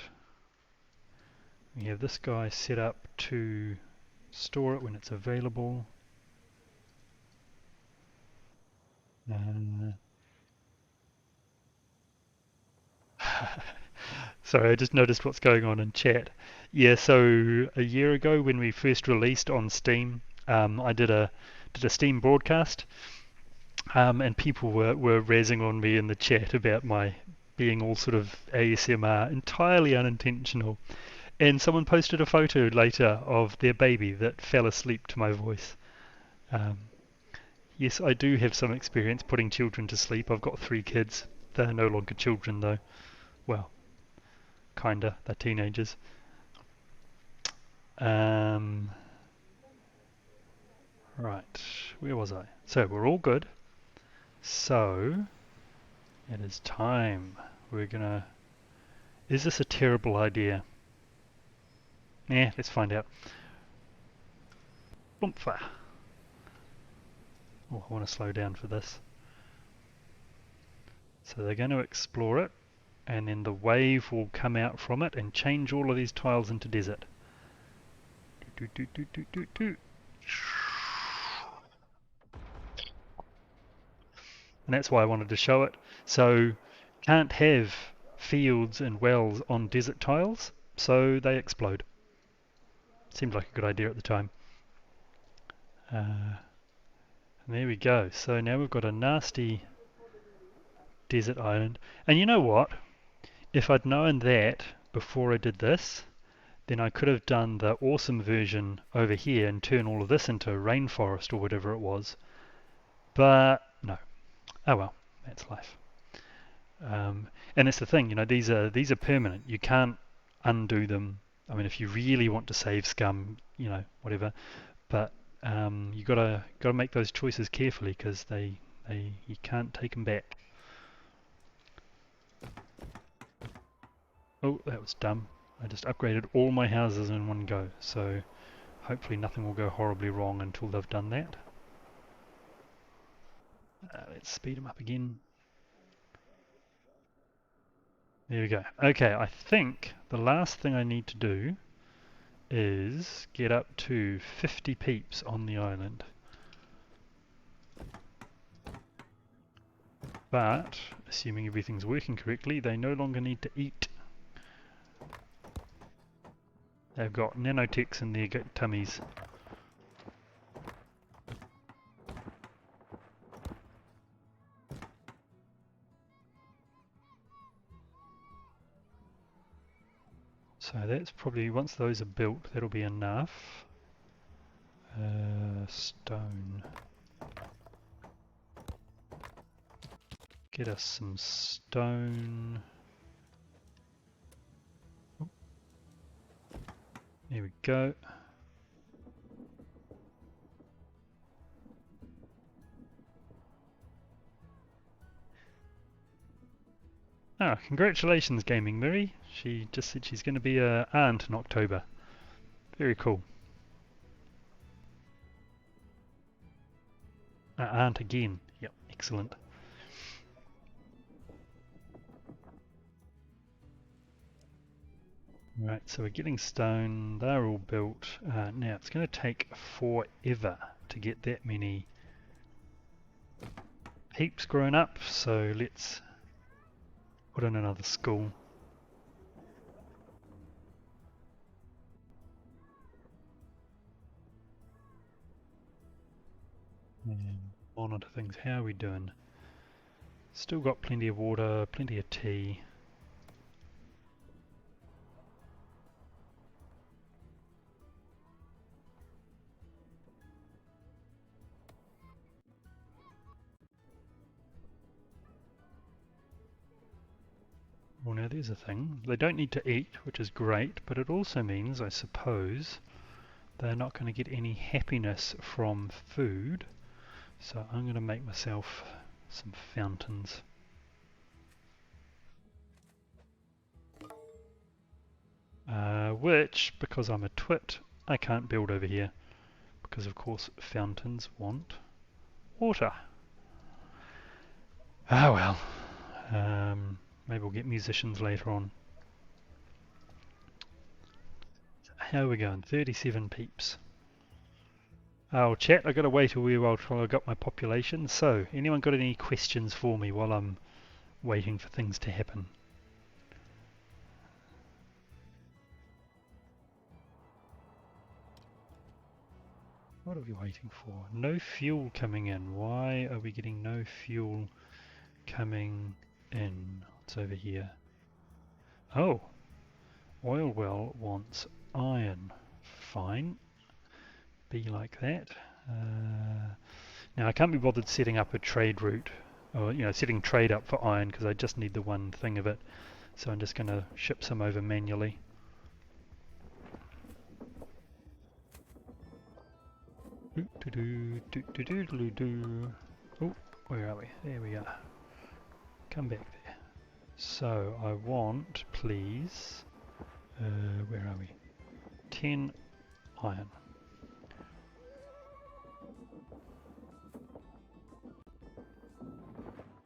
we have this guy set up to store it when it's available. Sorry, I just noticed what's going on in chat. Yeah, so a year ago when we first released on Steam, I did a Steam broadcast, and people were razzing on me in the chat about my being all sort of ASMR, entirely unintentional. And someone posted a photo later of their baby that fell asleep to my voice. Yes, I do have some experience putting children to sleep. I've got 3 kids. They're no longer children though. Well, kinda. They're teenagers. Right, where was I? So we're all good. So it is time. We're gonna... Is this a terrible idea? Yeah, let's find out. Oompha. Oh, I want to slow down for this. So they're going to explore it, and then the wave will come out from it and change all of these tiles into desert. Do, do, do, do, do, do. And that's why I wanted to show it. So can't have fields and wells on desert tiles, so they explode. Seemed like a good idea at the time. And there we go. So now we've got a nasty desert island. And you know what? If I'd known that before I did this, then I could have done the awesome version over here and turn all of this into rainforest or whatever it was. But no. Oh well, that's life. And it's the thing, you know, these are permanent. You can't undo them. I mean, if you really want to save scum, you know, whatever. But you gotta make those choices carefully because you can't take them back. Oh, that was dumb. I just upgraded all my houses in one go, so hopefully nothing will go horribly wrong until they've done that. Let's speed them up again. There we go. Okay, I think the last thing I need to do is get up to 50 peeps on the island. But, assuming everything's working correctly, they no longer need to eat. They've got nanotechs in their tummies. So that's probably, once those are built, that'll be enough. Stone. Get us some stone. Oh. There we go. Ah, congratulations, Gaming Miri. She just said she's going to be an aunt in October. Very cool. Aunt again. Yep, excellent. Right, so we're getting stone, they're all built. Now it's going to take forever to get that many heaps grown up, so let's put in another school. And monitor things. How are we doing? Still got plenty of water, plenty of tea. Well, now there's a thing. They don't need to eat, which is great, but it also means, I suppose, they're not going to get any happiness from food. So I'm going to make myself some fountains. Which, because I'm a twit, I can't build over here. Because of course fountains want water. Ah well. Maybe we'll get musicians later on. How are we going? 37 peeps. Oh, chat, I've got to wait a wee while till I got my population. So, anyone got any questions for me while I'm waiting for things to happen? What are we waiting for? No fuel coming in. Why are we getting no fuel coming in? What's over here? Oh, oil well wants iron. Fine. Be like that. Now I can't be bothered setting up a trade route, or setting trade up for iron because I just need the one thing of it. So I'm just going to ship some over manually. Oh, where are we? There we are. Come back there. So I want, please, where are we? 10 iron.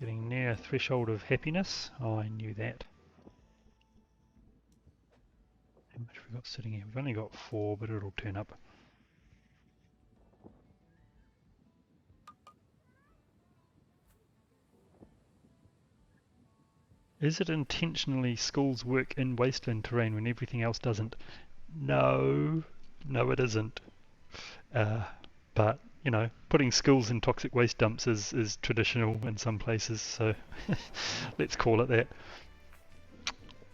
Getting near a threshold of happiness. Oh, I knew that. How much have we got sitting here? We've only got 4, but it'll turn up. Is it intentionally schools work in wasteland terrain when everything else doesn't? No, no it isn't. But, putting schools in toxic waste dumps is traditional in some places, so let's call it that.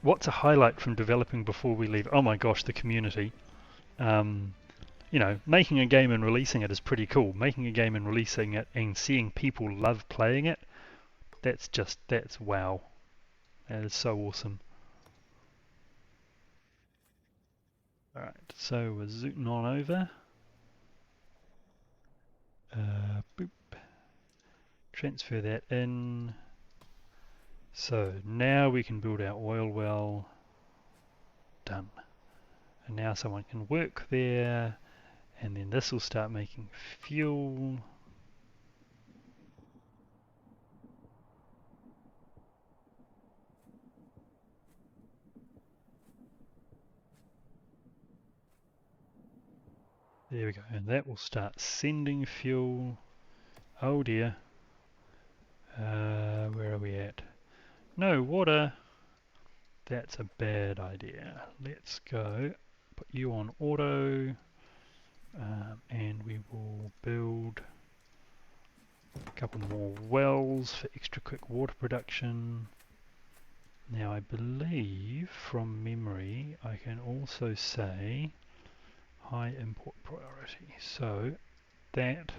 What's a highlight from developing before we leave? Oh my gosh, the community. Making a game and releasing it is pretty cool. Making a game and releasing it and seeing people love playing it, that's wow. That is so awesome. Alright, so we're zooting on over. Boop. Transfer that in. So now we can build our oil well. Done. And now someone can work there, and then this will start making fuel. There we go, and that will start sending fuel. Oh dear. Where are we at? No water. That's a bad idea. Let's go. Put you on auto, and we will build a couple more wells for extra quick water production. Now I believe from memory I can also say high import priority. So that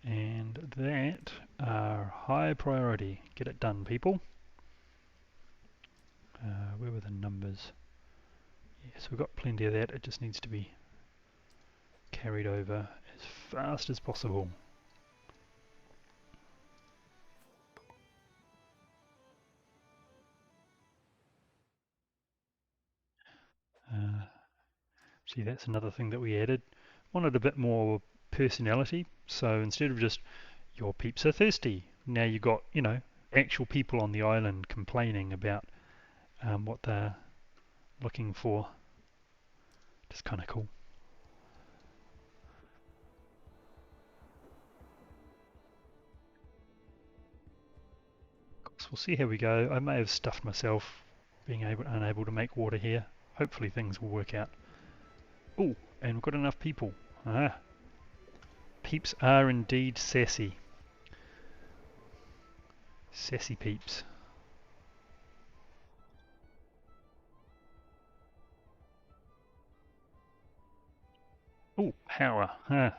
and that are high priority. Get it done, people. Where were the numbers? Yes, we've got plenty of that. It just needs to be carried over as fast as possible. See, that's another thing that we added. Wanted a bit more personality. So instead of just your peeps are thirsty, now you got actual people on the island complaining about what they're looking for. Just kind of cool. Of course, we'll see how we go. I may have stuffed myself being unable to make water here. Hopefully things will work out. Oh, and we've got enough people. Ah, peeps are indeed sassy. Sassy peeps. Oh, power. Ah.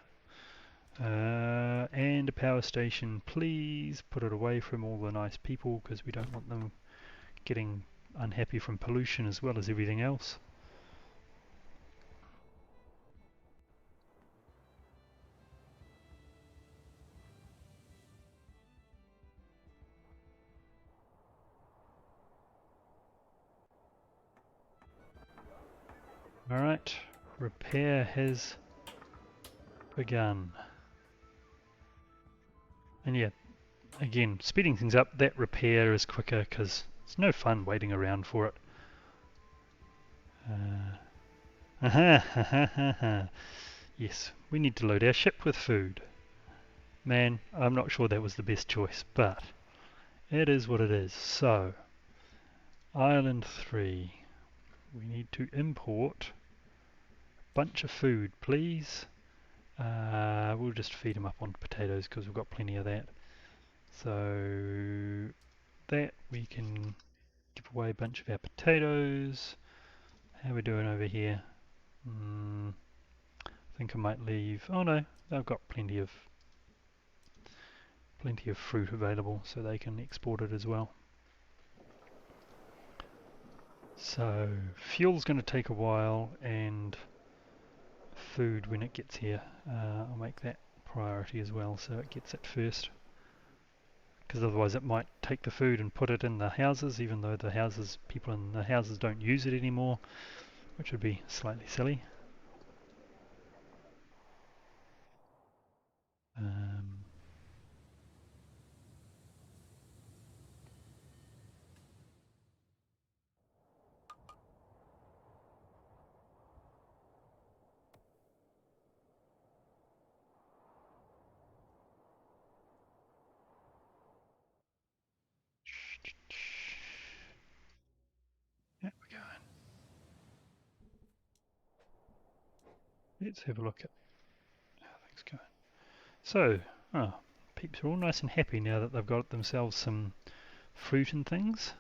And a power station, please put it away from all the nice people because we don't want them getting unhappy from pollution as well as everything else. Alright, repair has begun. And yeah, again, speeding things up, that repair is quicker because it's no fun waiting around for it. Yes, we need to load our ship with food. Man, I'm not sure that was the best choice, but it is what it is. So, Island 3. We need to import a bunch of food, please. We'll just feed them up on potatoes because we've got plenty of that. So that we can give away a bunch of our potatoes. How are we doing over here? I think I might leave. Oh no, I've got plenty of fruit available, so they can export it as well. So fuel's going to take a while, and food when it gets here. I'll make that priority as well, so it gets it first. Because otherwise it might take the food and put it in the houses, even though the houses, people in the houses don't use it anymore, which would be slightly silly. There we go. Let's have a look at how things go. So, peeps are all nice and happy now that they've got themselves some fruit and things.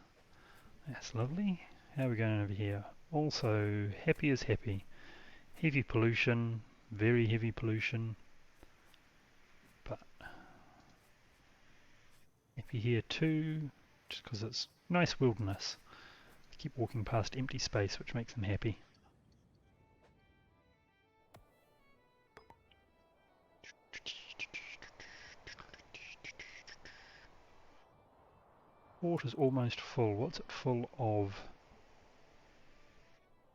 That's lovely. How are we going over here? Also, happy as happy. Heavy pollution, very heavy pollution, but happy here too, just because it's nice wilderness. I keep walking past empty space, which makes them happy. Water's almost full. What's it full of?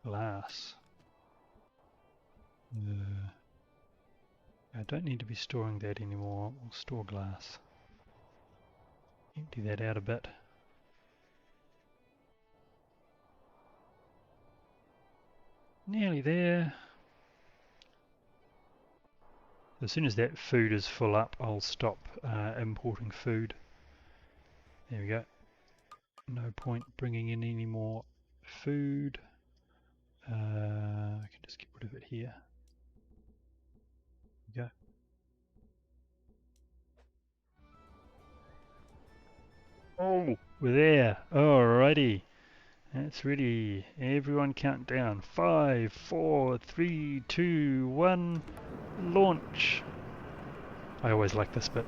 Glass. I don't need to be storing that anymore. We'll store glass. Empty that out a bit. Nearly there. As soon as that food is full up, I'll stop importing food. There we go. No point bringing in any more food. I can just get rid of it here. There we go. Oh, we're there. Alrighty. That's ready. Everyone count down. 5, 4, 3, 2, 1. Launch. I always like this bit.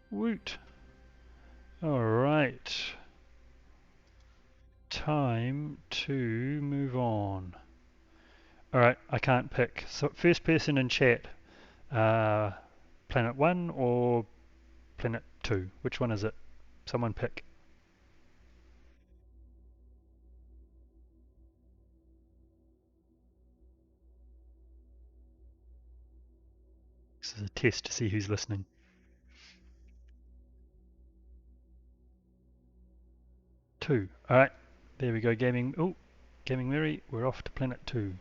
Woot. Alright. Time to move on. Alright, I can't pick. So first person in chat. Planet 1 or Planet 2? Which one is it? Someone pick. This is a test to see who's listening. 2. Alright, there we go, gaming. Oh, Gaming Mary, we're off to planet 2.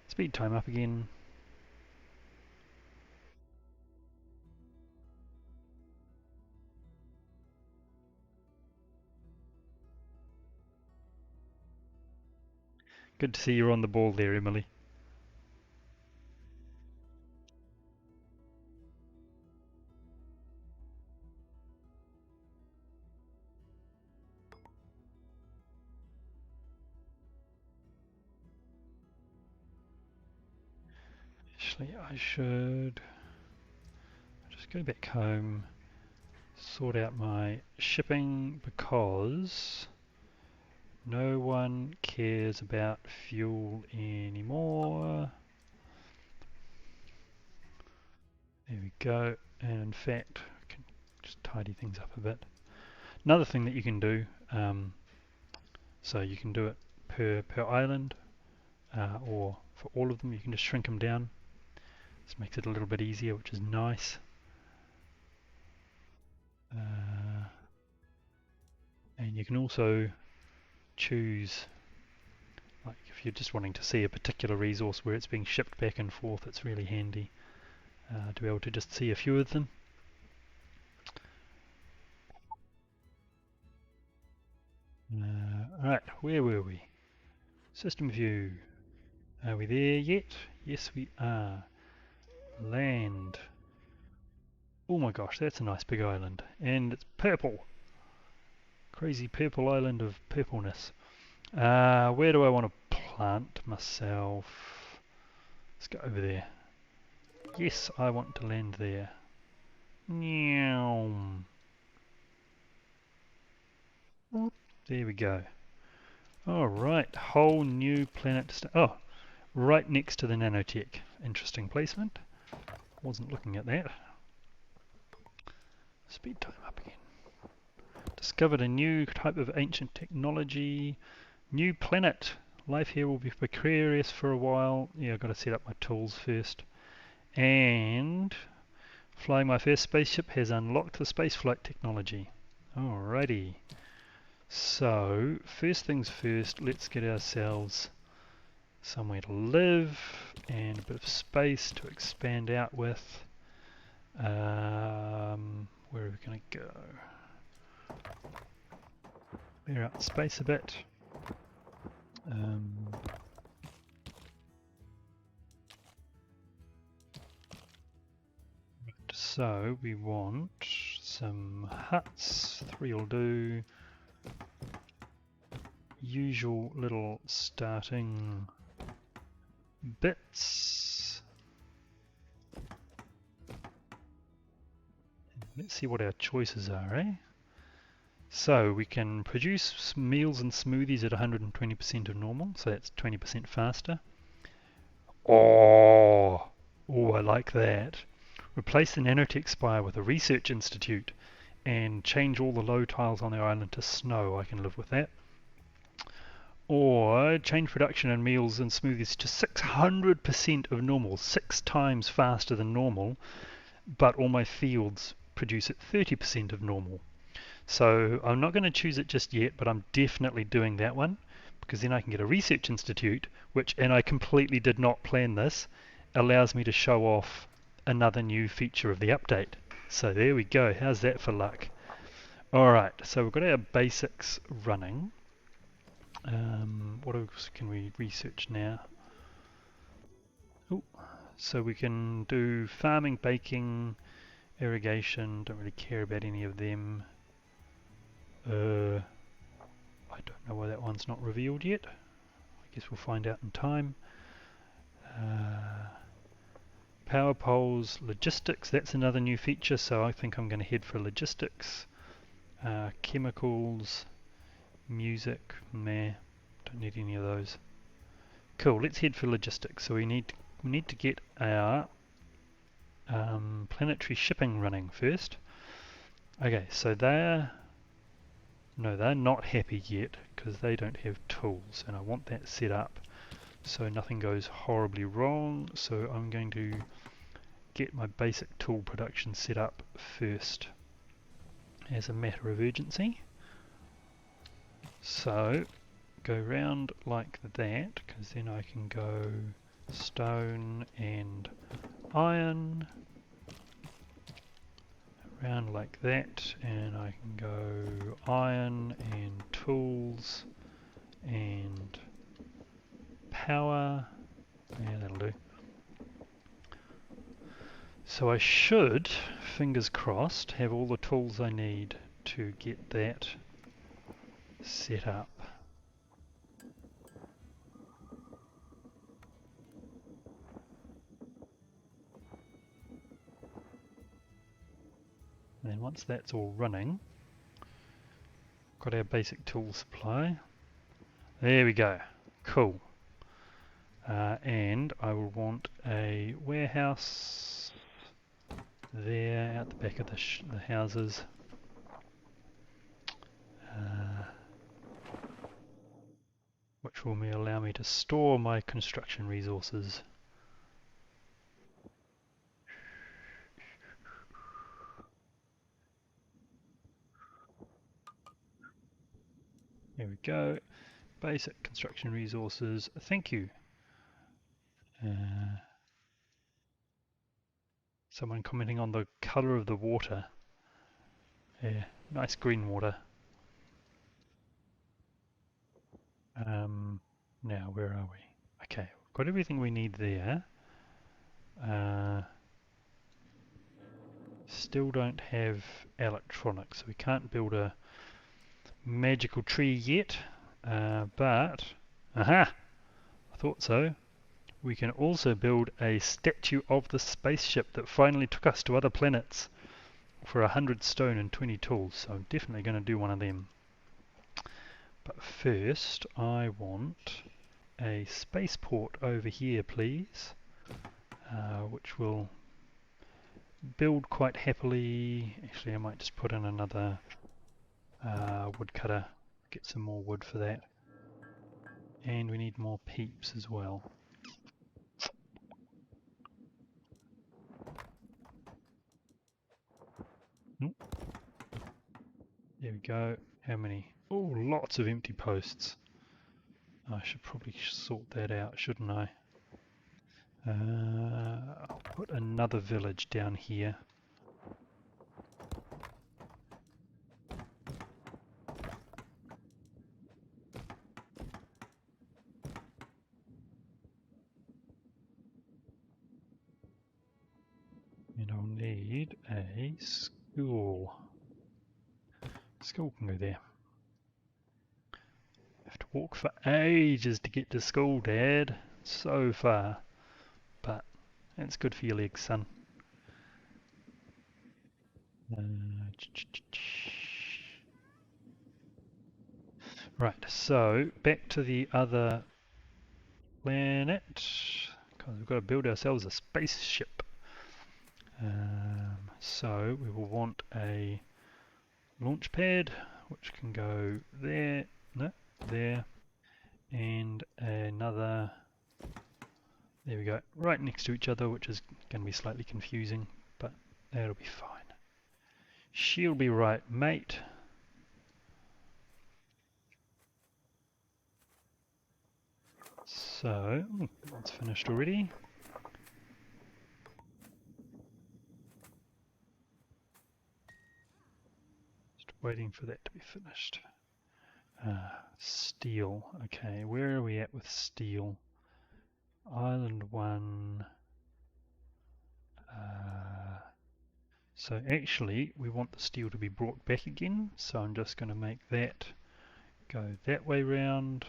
Speed time up again. Good to see you're on the ball there, Emily. Actually, I should just go back home, sort out my shipping, because no one cares about fuel anymore. There we go. And in fact, I can just tidy things up a bit. Another thing that you can do, so you can do it per island, or for all of them, you can just shrink them down. This makes it a little bit easier, which is nice. And you can also choose, like if you're just wanting to see a particular resource where it's being shipped back and forth, it's really handy to be able to just see a few of them. Alright, where were we? System view. Are we there yet? Yes, we are. Land. Oh my gosh, that's a nice big island. And it's purple. Crazy purple island of purpleness. Where do I want to plant myself? Let's go over there. Yes, I want to land there. Meow. There we go. Alright, whole new planet. Oh, right next to the nanotech. Interesting placement. Wasn't looking at that. Speed time up again. Discovered a new type of ancient technology. New planet. Life here will be precarious for a while. Yeah, I've got to set up my tools first. And flying my first spaceship has unlocked the spaceflight technology. Alrighty. So, first things first, let's get ourselves somewhere to live and a bit of space to expand out with. Where are we going to go? Clear out the space a bit. So we want some huts, 3 will do. Usual little starting bits. Let's see what our choices are, eh? So we can produce meals and smoothies at 120% of normal, so that's 20% faster. Oh, I like that. Replace the nanotech spire with a research institute and change all the low tiles on the island to snow. I can live with that. Or change production and meals and smoothies to 600% of normal, 6 times faster than normal, but all my fields produce at 30% of normal. So I'm not going to choose it just yet, but I'm definitely doing that one, because then I can get a research institute, which, and I completely did not plan this, allows me to show off another new feature of the update. So there we go. How's that for luck? Alright, so we've got our basics running. What else can we research now? So we can do farming, baking, irrigation. Don't really care about any of them. I don't know why that one's not revealed yet. I guess we'll find out in time. Power poles, logistics, that's another new feature, so I think I'm going to head for logistics. Chemicals, music, meh, don't need any of those. Cool, let's head for logistics. So we need to get our planetary shipping running first. Okay, so they're not happy yet because they don't have tools, and I want that set up so nothing goes horribly wrong. So I'm going to get my basic tool production set up first as a matter of urgency. So go round like that, because then I can go stone and iron, round like that, and I can go iron and tools and power. Yeah, that'll do. So I should, fingers crossed, have all the tools I need to get that set up. And then once that's all running, got our basic tool supply. There we go. Cool. And I will want a warehouse there out the back of the houses. Which will allow me to store my construction resources. There we go. Basic construction resources. Thank you. Someone commenting on the colour of the water. Yeah, nice green water. Now, where are we? Okay, we've got everything we need there. Still don't have electronics, so we can't build a magical tree yet. But, aha! I thought so. We can also build a statue of the spaceship that finally took us to other planets for 100 stone and 20 tools, so I'm definitely going to do one of them. But first I want a spaceport over here, please, which will build quite happily. Actually, I might just put in another woodcutter, get some more wood for that. And we need more peeps as well. Nope. There we go. How many? Oh, lots of empty posts. I should probably sort that out, shouldn't I? I'll put another village down here. And I'll need a school. School can go there. Have to walk for ages to get to school, Dad. So far. But it's good for your legs, son. Right, so back to the other planet. Because we've got to build ourselves a spaceship. So we will want a launch pad, which can go there, no, there, and another, there we go, right next to each other, which is going to be slightly confusing, but that'll be fine. She'll be right, mate. So, that's finished already. Just waiting for that to be finished. Steel. Okay, where are we at with steel? Island 1. So actually, we want the steel to be brought back again, so I'm just going to make that go that way round.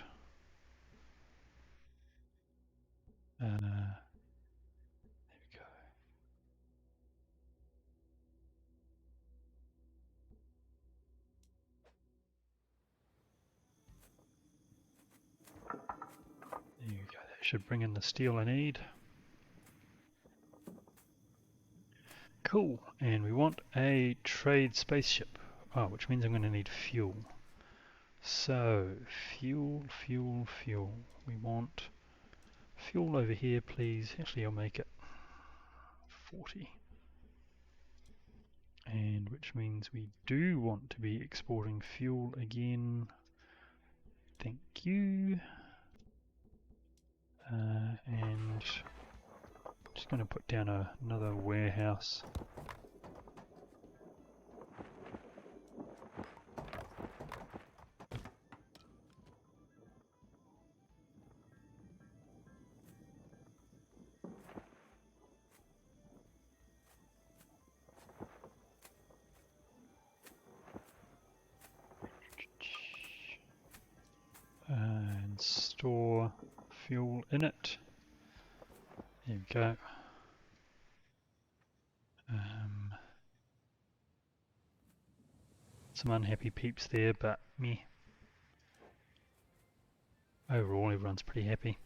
There we go. There you go. That should bring in the steel I need. Cool. And we want a trade spaceship. Oh, which means I'm going to need fuel. So, fuel. We want fuel over here, please. Actually, I'll make it 40. And which means we do want to be exporting fuel again. Thank you. And just going to put down another warehouse. And store fuel in it. There we go. Some unhappy peeps there, but meh. Overall, everyone's pretty happy.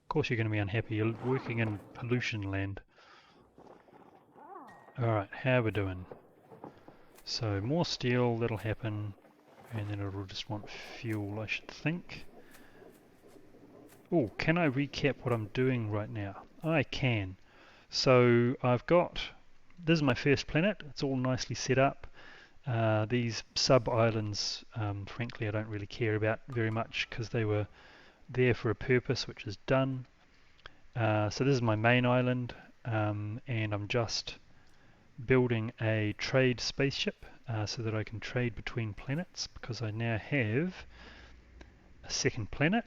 Of course you're going to be unhappy, you're working in pollution land. Alright, how we doing? So more steel, that'll happen, and then it'll just want fuel, I should think. Oh, can I recap what I'm doing right now? I can. So I've got, this is my first planet, it's all nicely set up. These sub-islands, frankly, I don't really care about very much because they were there for a purpose, which is done. So this is my main island, and I'm just building a trade spaceship so that I can trade between planets, because I now have a second planet.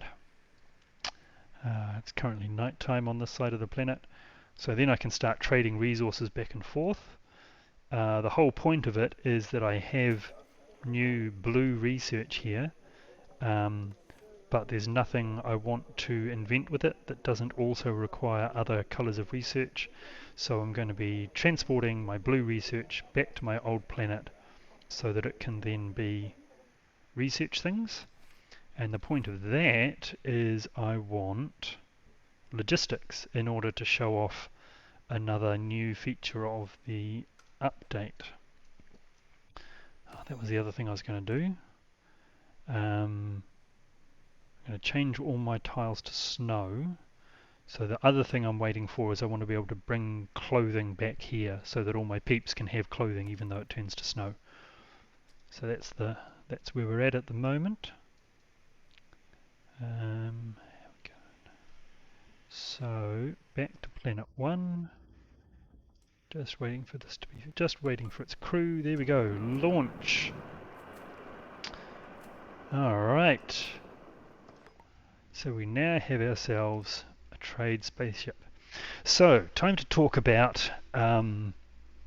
It's currently nighttime on this side of the planet, so then I can start trading resources back and forth. The whole point of it is that I have new blue research here, but there's nothing I want to invent with it that doesn't also require other colours of research. So I'm going to be transporting my blue research back to my old planet so that it can then be research things. And the point of that is I want logistics in order to show off another new feature of the update. That was the other thing I was going to do. I'm going to change all my tiles to snow. So the other thing I'm waiting for is I want to be able to bring clothing back here so that all my peeps can have clothing even though it turns to snow. So that's where we're at the moment. So back to planet 1. Just waiting for this to be, just waiting for its crew. There we go. Launch. Alright. So we now have ourselves a trade spaceship. So, time to talk about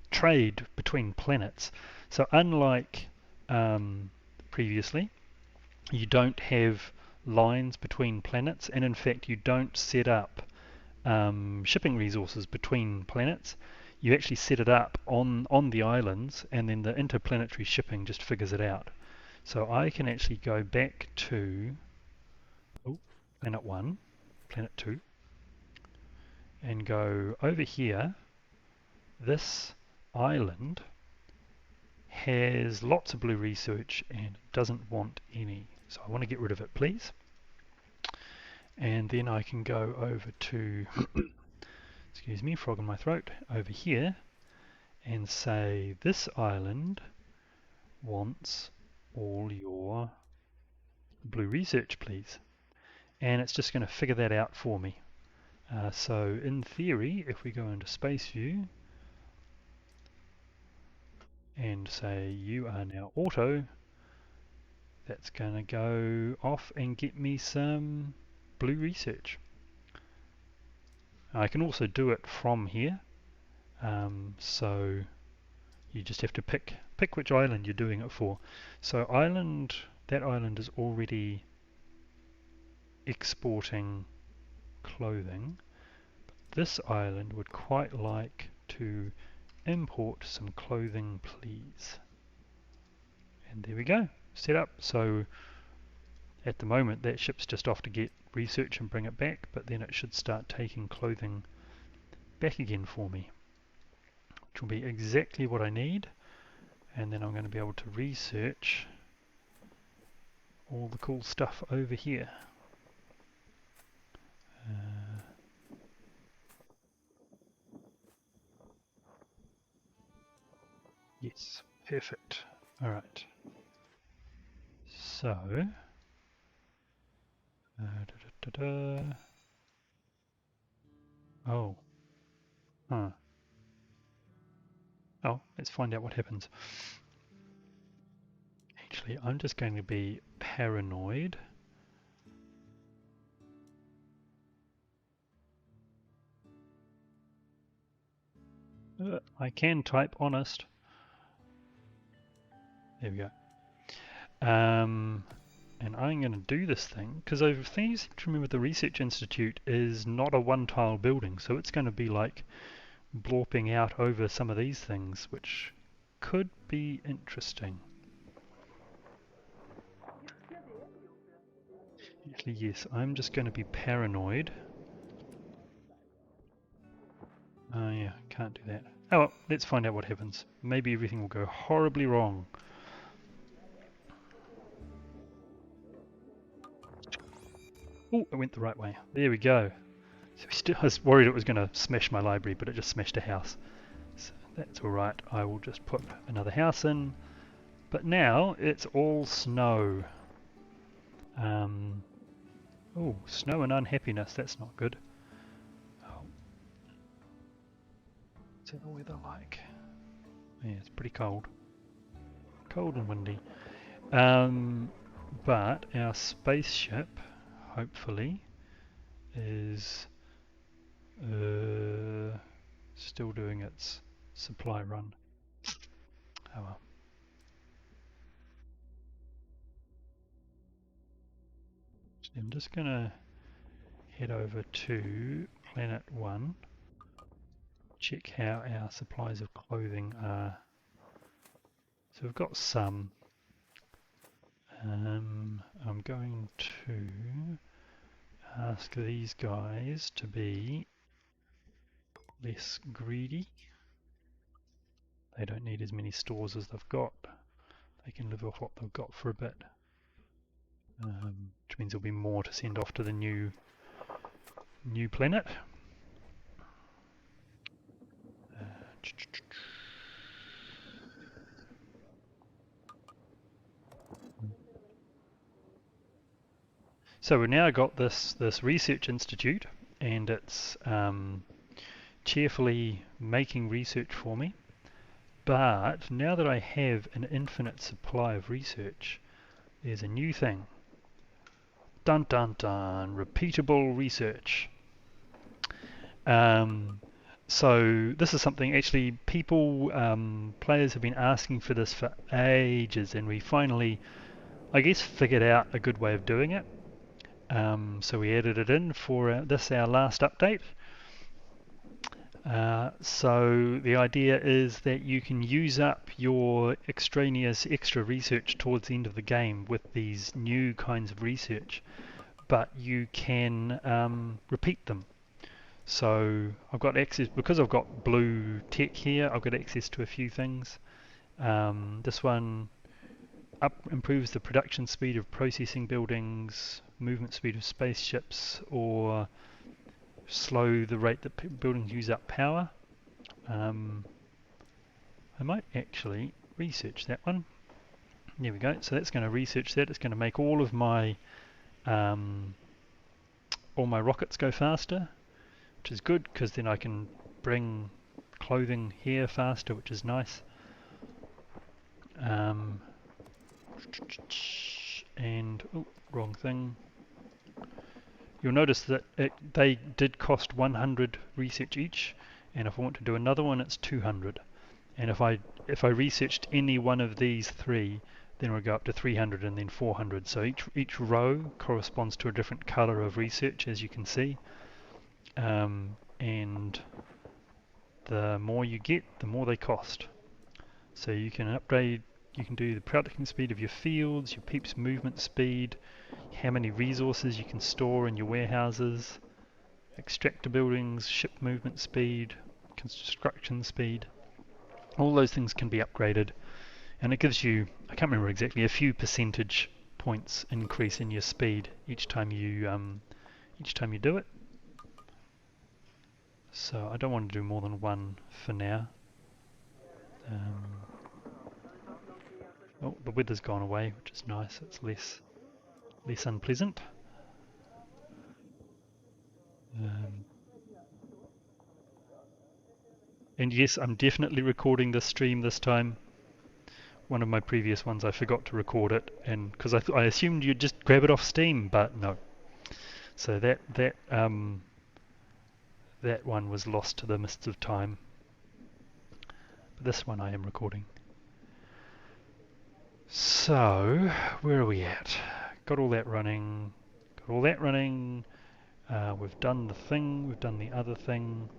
trade between planets. So unlike previously, you don't have lines between planets, and in fact you don't set up shipping resources between planets. You actually set it up on the islands, and then the interplanetary shipping just figures it out. So I can actually go back to planet 1, planet 2, and go over here. This island has lots of blue research and doesn't want any. So I want to get rid of it, please. And then I can go over to, excuse me, frog in my throat, over here and say this island wants all your blue research, please. And it's just going to figure that out for me. So in theory, if we go into space view and say you are now auto, that's going to go off and get me some blue research. I can also do it from here, so you just have to pick which island you're doing it for. So that island is already exporting clothing. This island would quite like to import some clothing, please. And there we go, set up. So at the moment that ship's just off to get research and bring it back, but then it should start taking clothing back again for me, which will be exactly what I need. And then I'm going to be able to research all the cool stuff over here. Yes, perfect. Alright. So Da, da, da, da. Oh. Huh. Oh, let's find out what happens. Actually, I'm just going to be paranoid. I can type honest. There we go. And I'm going to do this thing because I think you seem to remember the Research Institute is not a one-tile building, so it's going to be like blorping out over some of these things, which could be interesting. Actually, yes, I'm just going to be paranoid. Oh yeah, can't do that. Oh well, let's find out what happens. Maybe everything will go horribly wrong. Oh, it went the right way. There we go. So I was worried it was going to smash my library, but it just smashed a house. So that's alright. I will just put another house in. But now it's all snow. Oh, snow and unhappiness. That's not good. Oh. What's the weather like? Yeah, it's pretty cold. Cold and windy. But our spaceship, hopefully, is still doing its supply run. Oh well. So I'm just gonna head over to Planet 1, check how our supplies of clothing are. So we've got some. I'm going to ask these guys to be less greedy. They don't need as many stores as they've got. They can live off what they've got for a bit. Which means there'll be more to send off to the new planet. So we've now got this research institute, and it's cheerfully making research for me. But now that I have an infinite supply of research, there's a new thing. Dun dun dun, repeatable research. So this is something actually people, players have been asking for this for ages, and we finally, I guess, figured out a good way of doing it. So we added it in for our last update. So the idea is that you can use up your extraneous extra research towards the end of the game with these new kinds of research, but you can repeat them. So I've got access, because I've got blue tech here, I've got access to a few things. This one improves the production speed of processing buildings, movement speed of spaceships, or slow the rate that buildings use up power. I might actually research that one. There we go. So that's going to research that. It's going to make all my rockets go faster, which is good because then I can bring clothing here faster, which is nice. And oh, wrong thing. You'll notice that they did cost 100 research each, and if I want to do another one, it's 200. And if I researched any one of these three, then we'll go up to 300 and then 400. So each row corresponds to a different color of research, as you can see. And the more you get, the more they cost. So you can upgrade, you can do the production speed of your fields, your peeps movement speed, how many resources you can store in your warehouses, extractor buildings, ship movement speed, construction speed. All those things can be upgraded, and it gives you, I can't remember exactly, a few percentage points increase in your speed each time you do it. So I don't want to do more than one for now. Oh, the weather's gone away, which is nice. It's less unpleasant. Um, and yes, I'm definitely recording this stream this time. One of my previous ones I forgot to record it, and because I assumed you'd just grab it off Steam, but no. So that one was lost to the mists of time. But this one I am recording. So where are we at? Got all that running. Got all that running. We've done the thing. We've done the other thing.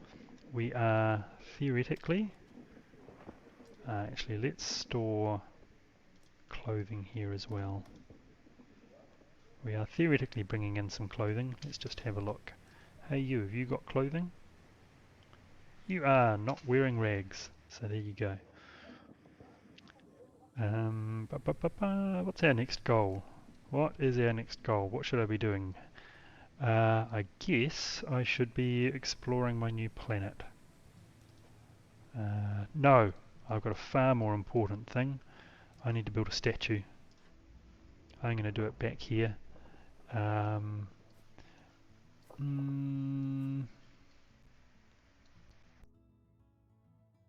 We are theoretically. Actually, let's store clothing here as well. We are theoretically bringing in some clothing. Let's just have a look. Hey you, have you got clothing? You are not wearing rags. So there you go. What's our next goal? What is our next goal? What should I be doing? I guess I should be exploring my new planet. No, I've got a far more important thing. I need to build a statue. I'm going to do it back here.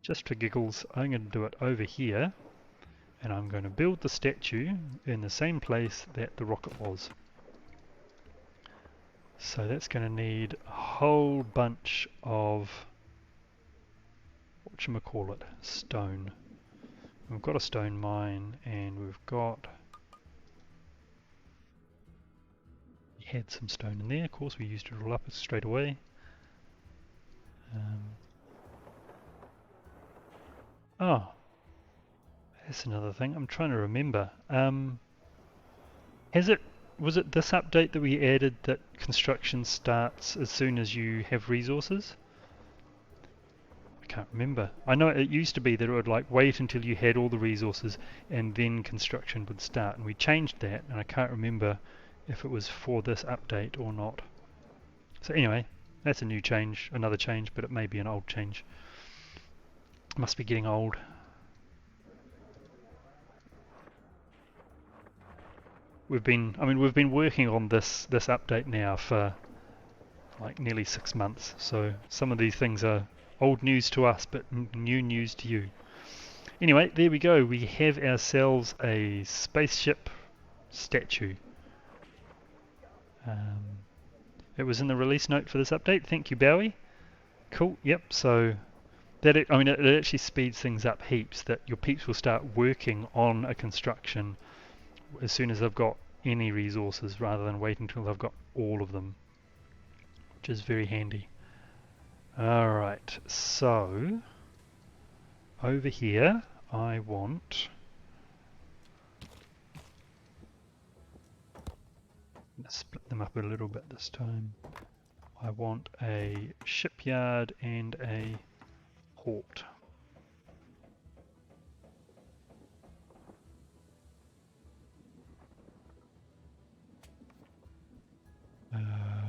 Just for giggles, I'm going to do it over here, and I'm going to build the statue in the same place that the rocket was. So that's going to need a whole bunch of, whatchamacallit, stone. We've got a stone mine, and we've got, we had some stone in there, of course we used it all up straight away. Oh, that's another thing. I'm trying to remember. Was it this update that we added that construction starts as soon as you have resources? I can't remember. I know it used to be that it would like wait until you had all the resources and then construction would start, and we changed that, and I can't remember if it was for this update or not. So anyway, that's a new change, another change, but it may be an old change. Must be getting old. We've been working on this update now for like nearly 6 months, so some of these things are old news to us, but new news to you. Anyway, there we go. We have ourselves a spaceship statue. It was in the release note for this update. Thank you, Bowie. Cool. Yep. So it actually speeds things up heaps. That your peeps will start working on a construction as soon as they've got any resources, rather than waiting until they've got all of them, which is very handy. Alright, so over here I want, let's split them up a little bit this time. I want a shipyard and a port.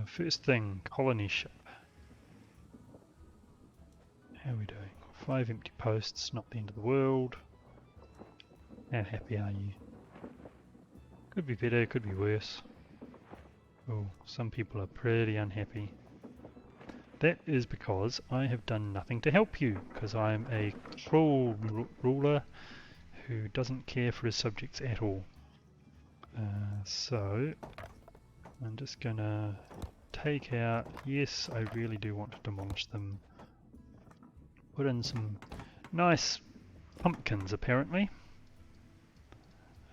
First thing, colony ship. How are we doing? 5 empty posts, not the end of the world. How happy are you? Could be better, could be worse. Oh, some people are pretty unhappy. That is because I have done nothing to help you, because I am a cruel ruler who doesn't care for his subjects at all. So I'm just gonna take out, yes, I really do want to demolish them. Put in some nice pumpkins apparently.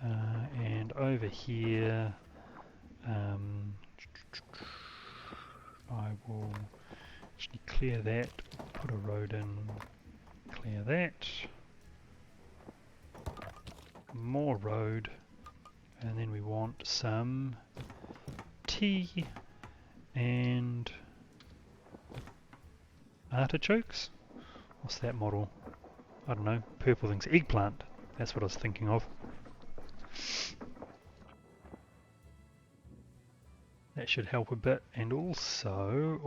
And over here I will actually clear that, put a road in, clear that, more road, and then we want some tea and artichokes. What's that model? I don't know, purple things, eggplant, that's what I was thinking of. That should help a bit, and also,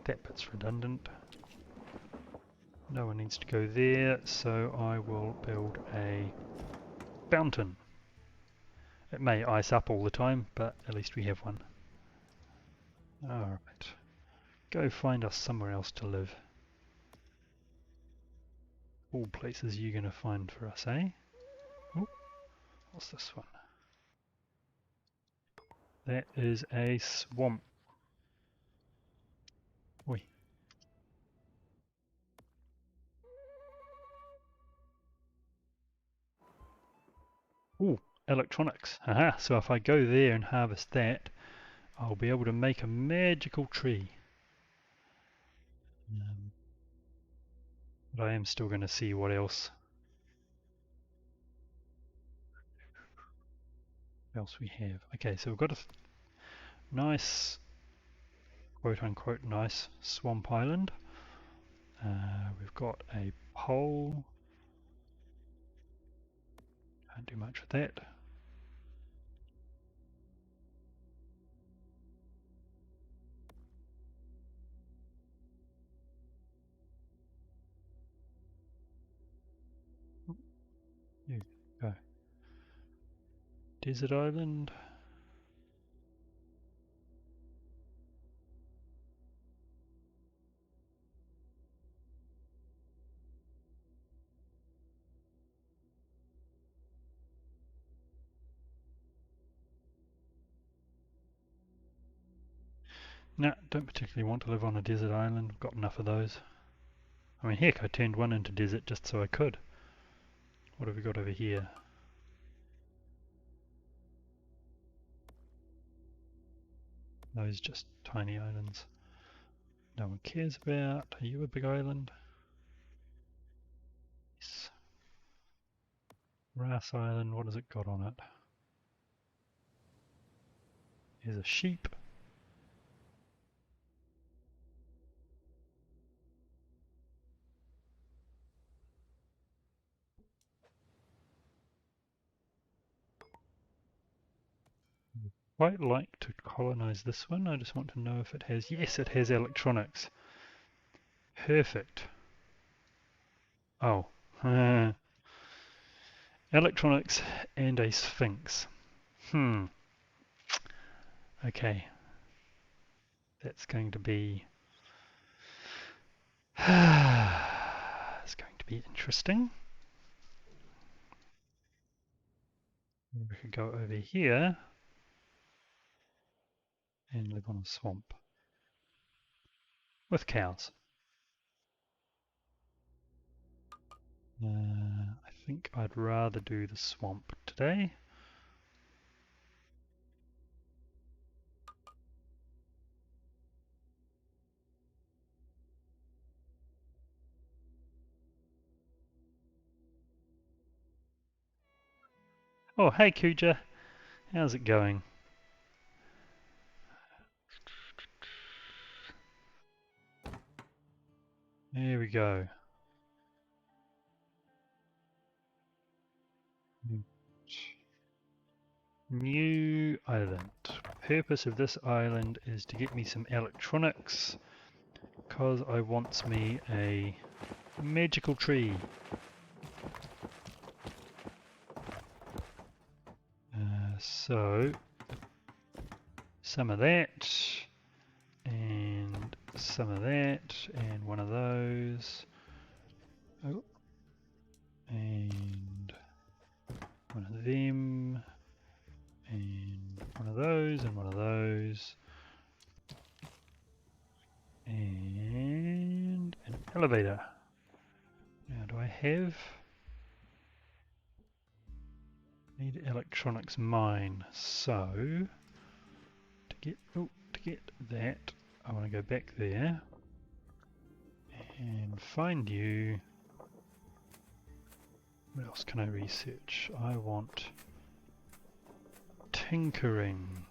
that bit's redundant. No one needs to go there, so I will build a fountain. It may ice up all the time, but at least we have one. Alright. Go find us somewhere else to live. All places you're gonna find for us, eh? Oh, what's this one? That is a swamp. Oi. Ooh, electronics. Haha, so if I go there and harvest that, I'll be able to make a magical tree. But I am still going to see what else we have. Okay, so we've got a nice, quote unquote, nice swamp island. We've got a pole. Can't do much with that. You go. Desert island. No, don't particularly want to live on a desert island. I've got enough of those. I mean, heck, I turned one into desert just so I could. What have we got over here? Those just tiny islands. No one cares about. Are you a big island? Yes. Ras Island, what has it got on it? There's a sheep. Quite like to colonize this one. I just want to know if it has, yes, it has electronics. Perfect. Oh, electronics and a sphinx. Okay, that's going to be it's going to be interesting. We could go over here and live on a swamp with cows. I think I'd rather do the swamp today. Oh, hey Kuja, how's it going? There we go. New island. Purpose of this island is to get me some electronics because I want me a magical tree. So some of that and some of that and one of those. Oh, and one of them and one of those and one of those and an elevator. Now do I have... Need electronics mine, so to get that I want to go back there and find you. What else can I research? I want tinkering.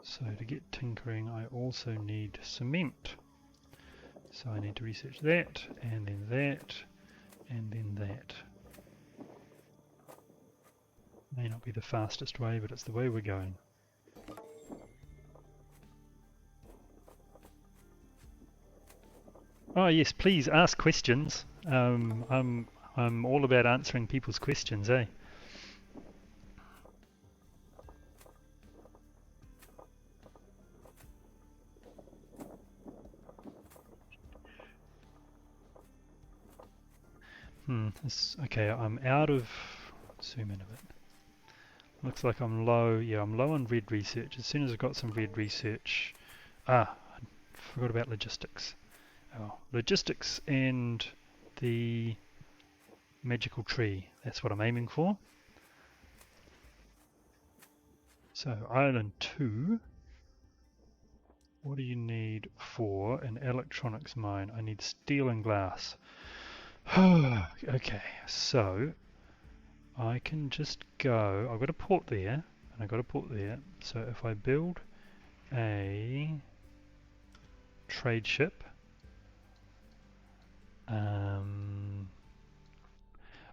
So to get tinkering I also need cement. So I need to research that and then that and then that. May not be the fastest way, but it's the way we're going. Oh yes, please ask questions. I'm all about answering people's questions, eh? Okay, I'm out of... Zoom in a bit. Looks like I'm low. Yeah, I'm low on red research. As soon as I've got some red research... I forgot about logistics. Oh, logistics and the magical tree. That's what I'm aiming for. So, Island 2. What do you need for an electronics mine? I need steel and glass. Okay, so I can just go. I've got a port there, and I've got a port there. So if I build a trade ship, oh,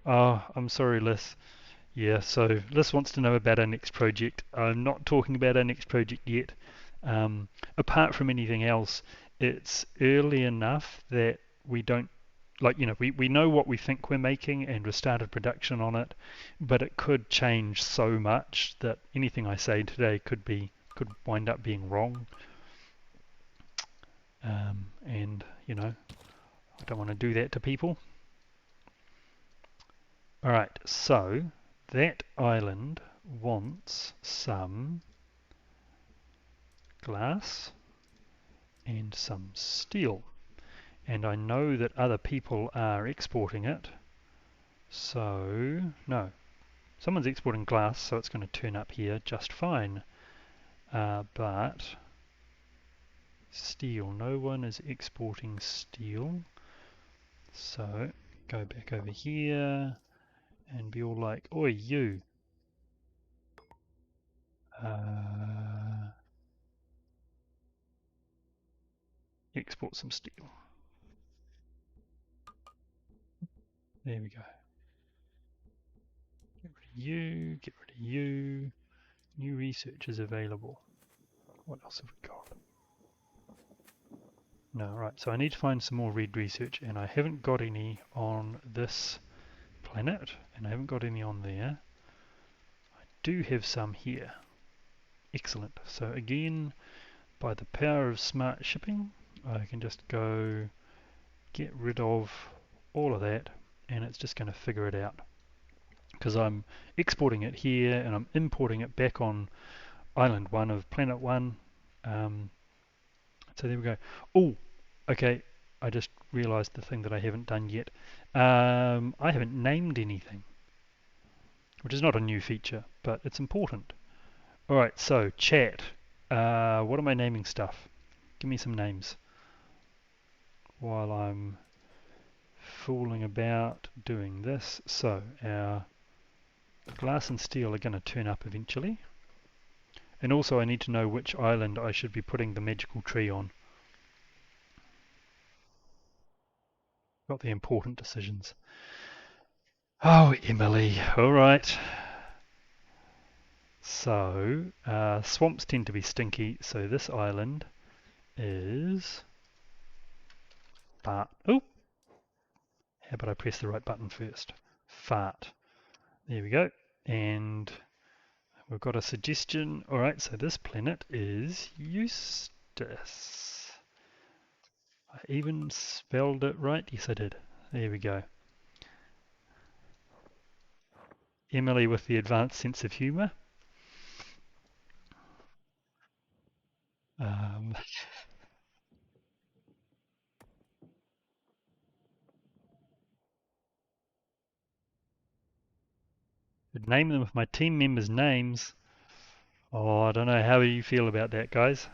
I'm sorry, Liz. Yeah, so Liz wants to know about our next project. I'm not talking about our next project yet. Apart from anything else, it's early enough that we don't, like, we know what we think we're making and we started production on it, but it could change so much that anything I say today could wind up being wrong. And I don't want to do that to people. Alright, so that island wants some glass and some steel. And I know that other people are exporting it. So, no. Someone's exporting glass, so it's going to turn up here just fine. But steel, no one is exporting steel. So, go back over here and be all like, oi, you. Export some steel. There we go. Get rid of you, get rid of you. New research is available. What else have we got? No, right, so I need to find some more red research, and I haven't got any on this planet, and I haven't got any on there. I do have some here. Excellent. So again, by the power of smart shipping, I can just go get rid of all of that, and it's just going to figure it out. Because I'm exporting it here, and I'm importing it back on Island 1 of Planet 1. So there we go. Oh, okay, I just realized the thing that I haven't done yet. I haven't named anything, which is not a new feature, but it's important. Alright, so chat. What am I naming stuff? Give me some names while I'm fooling about doing this. So our glass and steel are going to turn up eventually. And also I need to know which island I should be putting the magical tree on. Got the important decisions. Oh, Emily. Alright. So, swamps tend to be stinky, so this island is... Fart. Oh! How about I press the right button first? Fart. There we go. And we've got a suggestion. Alright, so this planet is Eustace. I even spelled it right. Yes, I did. There we go. Emily with the advanced sense of humour. Could name them with my team members' names. Oh, I don't know. How do you feel about that, guys?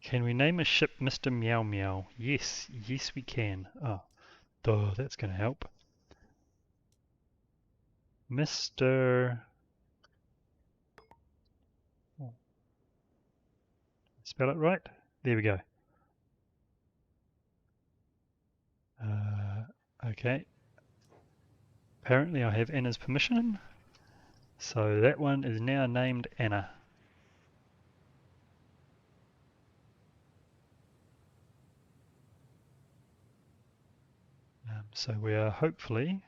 Can we name a ship Mr. Meow Meow? Yes, yes we can. Oh, duh, that's going to help. Mr. Spell it right? There we go. Okay. Apparently I have Anna's permission. So that one is now named Anna. So we are hopefully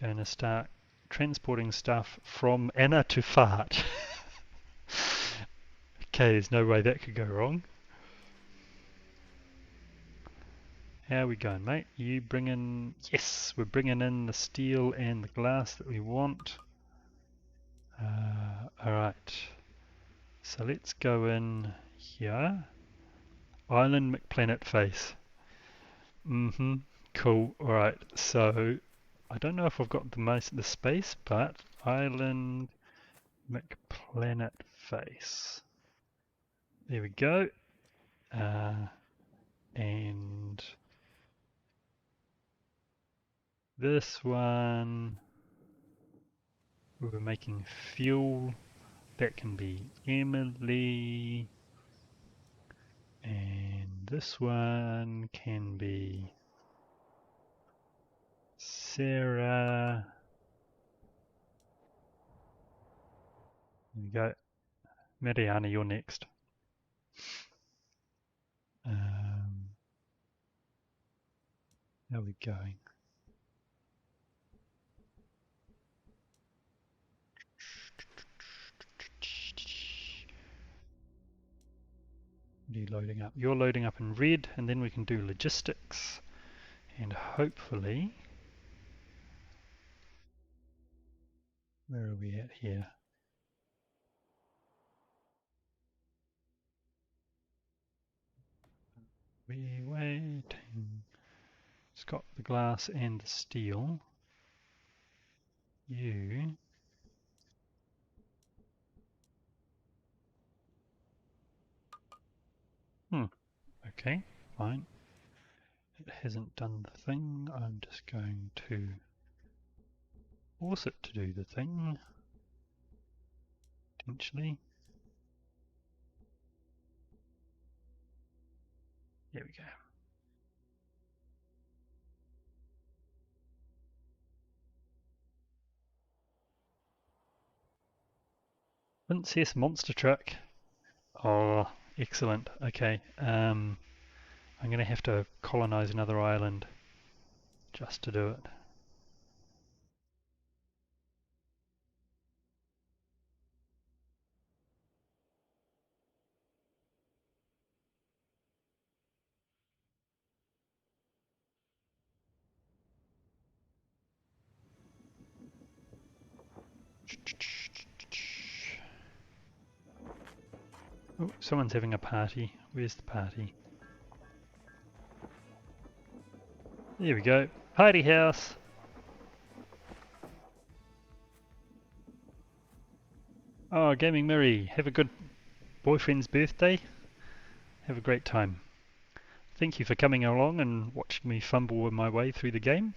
going to start transporting stuff from Anna to Fart. Okay, there's no way that could go wrong. How are we going, mate? You bringing... Yes, we're bringing in the steel and the glass that we want. Alright. So let's go in here. Island McPlanet face. Cool. Alright, so I don't know if I've got the space, but Island McPlanet face. There we go. And this one, we were making fuel. That can be Emily. And this one can be Sarah. There we go. Mariana, you're next. How are we going? What are you loading up? You're loading up in red, and then we can do logistics. And hopefully... Where are we at here? We're waiting. It's got the glass and the steel. You... Okay, fine. It hasn't done the thing. I'm just going to force it to do the thing. Potentially. There we go. Princess Monster Truck. Oh, excellent. Okay. I'm going to have to colonize another island just to do it. Oh, someone's having a party. Where's the party? There we go. Party house. Oh, Gaming Murray, have a good boyfriend's birthday. Have a great time. Thank you for coming along and watching me fumble my way through the game.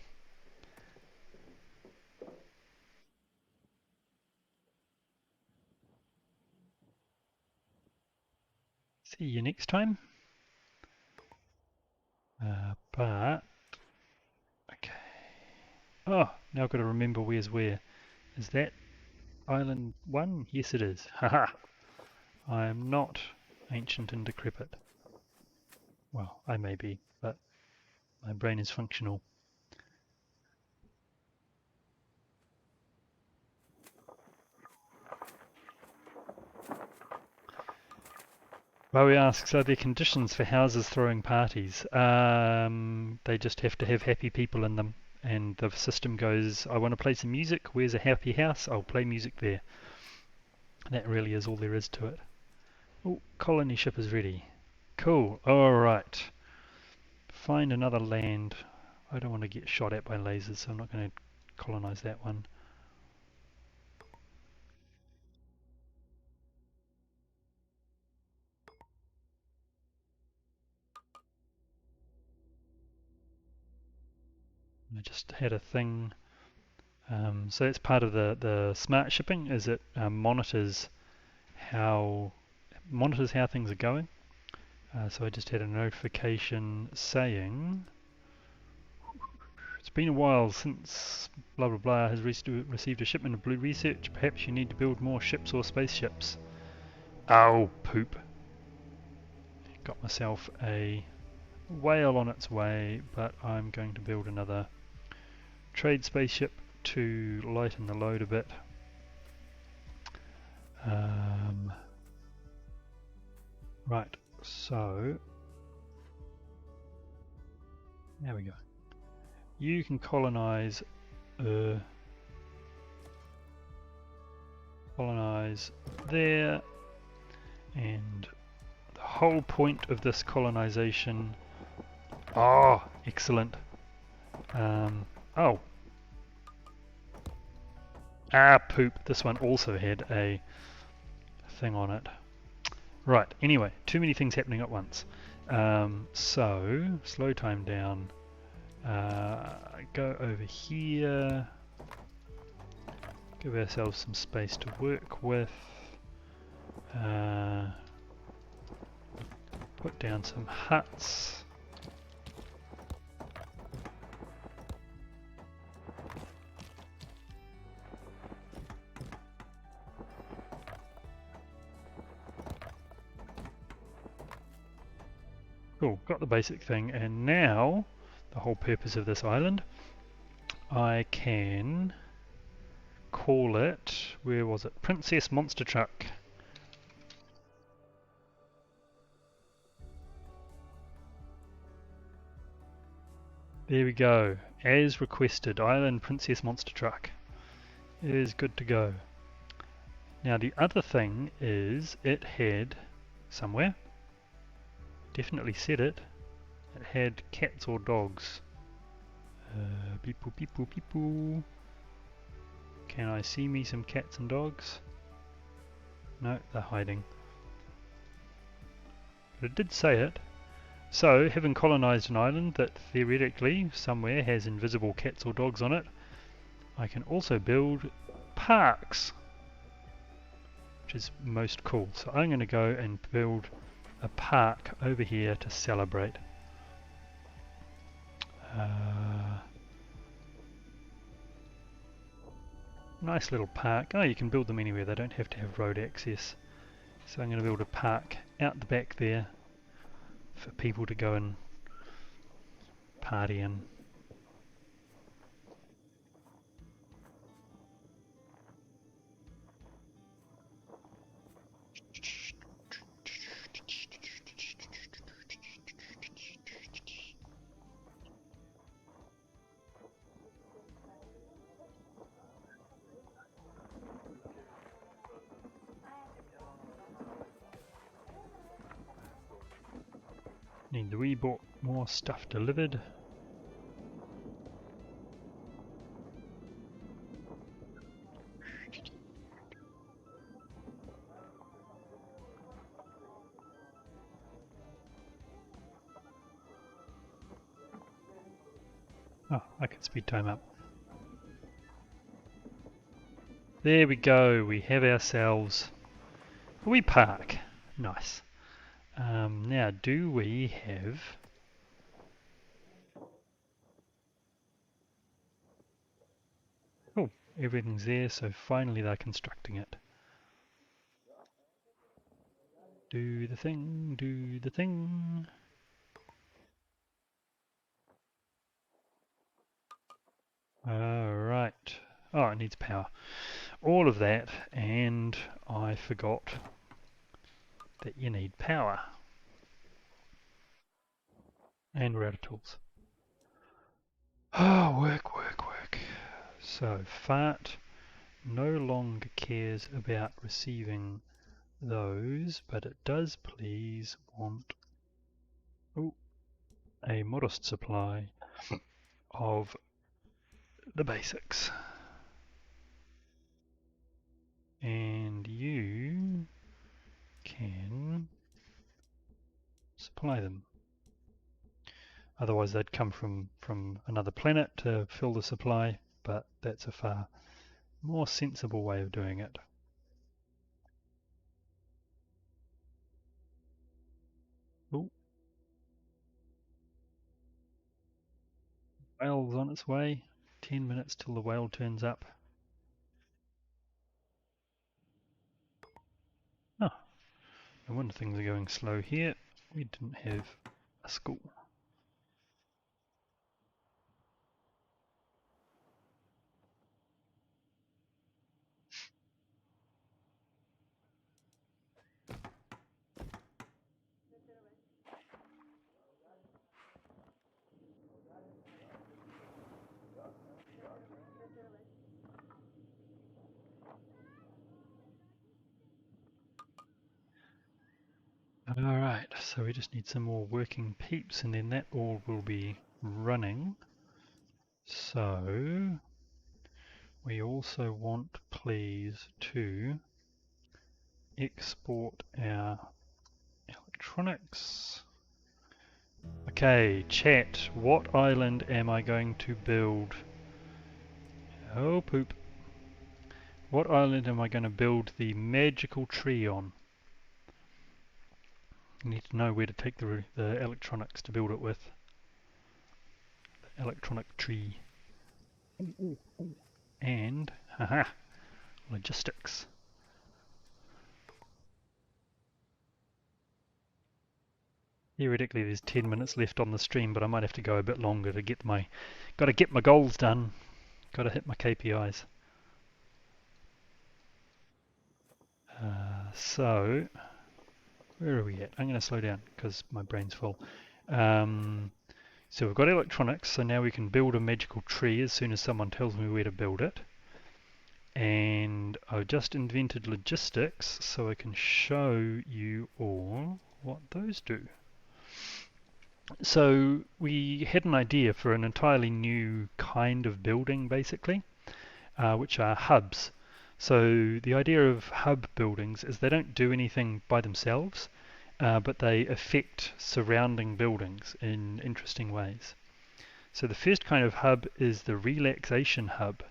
See you next time. But okay. Oh, now I've got to remember where's where. Is that island 1? Yes, it is. Haha. I am not ancient and decrepit. Well, I may be, but my brain is functional. Bowie asks, are there conditions for houses throwing parties? They just have to have happy people in them. And the system goes, I want to play some music. Where's a happy house? I'll play music there. That really is all there is to it. Oh, colony ship is ready. Cool. Alright. Find another land. I don't want to get shot at by lasers, so I'm not going to colonize that one. I just had a thing. So it's part of the smart shipping, is it monitors how things are going. So I just had a notification saying it's been a while since blah blah blah has received a shipment of blue research. Perhaps you need to build more ships or spaceships. Oh, poop. Got myself a whale on its way, but I'm going to build another trade spaceship to lighten the load a bit. Right, so There we go. You can colonize there, and the whole point of this colonization. Oh, excellent. Oh. Ah, poop. This one also had a thing on it. Right, anyway, too many things happening at once. So, slow time down. Go over here. Give ourselves some space to work with. Put down some huts. Cool, got the basic thing, and now the whole purpose of this island, I can call it, where was it? Princess Monster Truck. There we go, as requested, Island Princess Monster Truck is good to go. Now the other thing is it had somewhere, definitely said it had cats or dogs. Beep boop beep boop beep boop. Can I see me some cats and dogs? No, they're hiding. But it did say it. So, having colonized an island that theoretically somewhere has invisible cats or dogs on it, I can also build parks, which is most cool. So I'm going to go and build a park over here to celebrate. Nice little park. Oh, you can build them anywhere. They don't have to have road access. So I'm going to build a park out the back there for people to go and party in. Need the wee bit more stuff delivered. Oh, I can speed time up. There we go, we have ourselves a wee park. Nice. Now, do we have... Oh, everything's there, so finally they're constructing it. Do the thing, do the thing. Alright. Oh, it needs power. All of that, and I forgot that you need power. And we're out of tools. Oh, work, work, work. So, Fart no longer cares about receiving those, but it does please want a modest supply of the basics. And you can supply them. Otherwise they'd come from another planet to fill the supply, but that's a far more sensible way of doing it. Ooh. Whale's on its way. 10 minutes till the whale turns up. Oh, no wonder things are going slow here. We didn't have a school. Alright, so we just need some more working peeps and then that all will be running. So we also want, please, to export our electronics. Okay, chat, what island am I going to build? Oh poop. What island am I going to build the magical tree on? I need to know where to take the electronics to build it with. The electronic tree. And, haha, logistics. Theoretically there's 10 minutes left on the stream, but I might have to go a bit longer to get my... Gotta get my goals done. Gotta hit my KPIs. So, where are we at? I'm going to slow down because my brain's full. So we've got electronics, so now we can build a magical tree as soon as someone tells me where to build it. And I've just invented logistics, so I can show you all what those do. So we had an idea for an entirely new kind of building, basically, which are hubs. So the idea of hub buildings is they don't do anything by themselves, but they affect surrounding buildings in interesting ways. So the first kind of hub is the relaxation hub,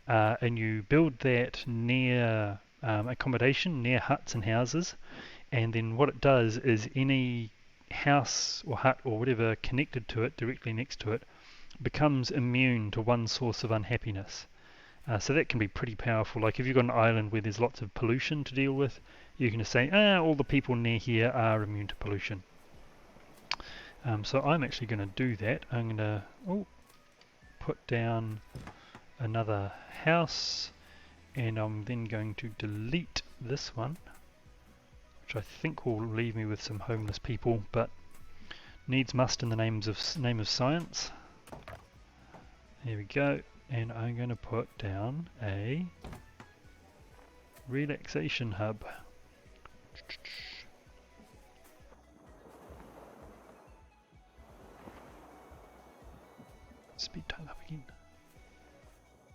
and you build that near accommodation, near huts and houses, and then what it does is any house or hut or whatever connected to it, directly next to it, becomes immune to one source of unhappiness. So that can be pretty powerful. Like if you've got an island where there's lots of pollution to deal with, you can just say, all the people near here are immune to pollution. So I'm actually going to do that. I'm going to put down another house, and I'm then going to delete this one, which I think will leave me with some homeless people, but needs must in the name of science. There we go. And I'm going to put down a relaxation hub. Speed time up again.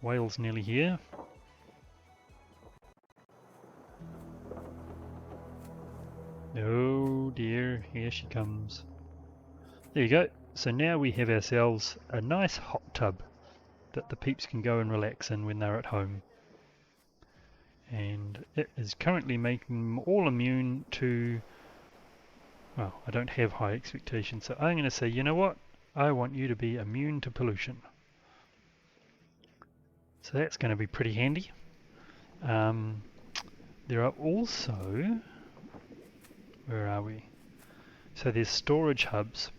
Whale's nearly here. Oh dear, here she comes. There you go. So now we have ourselves a nice hot tub that the peeps can go and relax in when they're at home. And it is currently making them all immune to, well, I don't have high expectations, so I'm going to say, you know what? I want you to be immune to pollution. So that's going to be pretty handy. There are also, where are we? So there's storage hubs.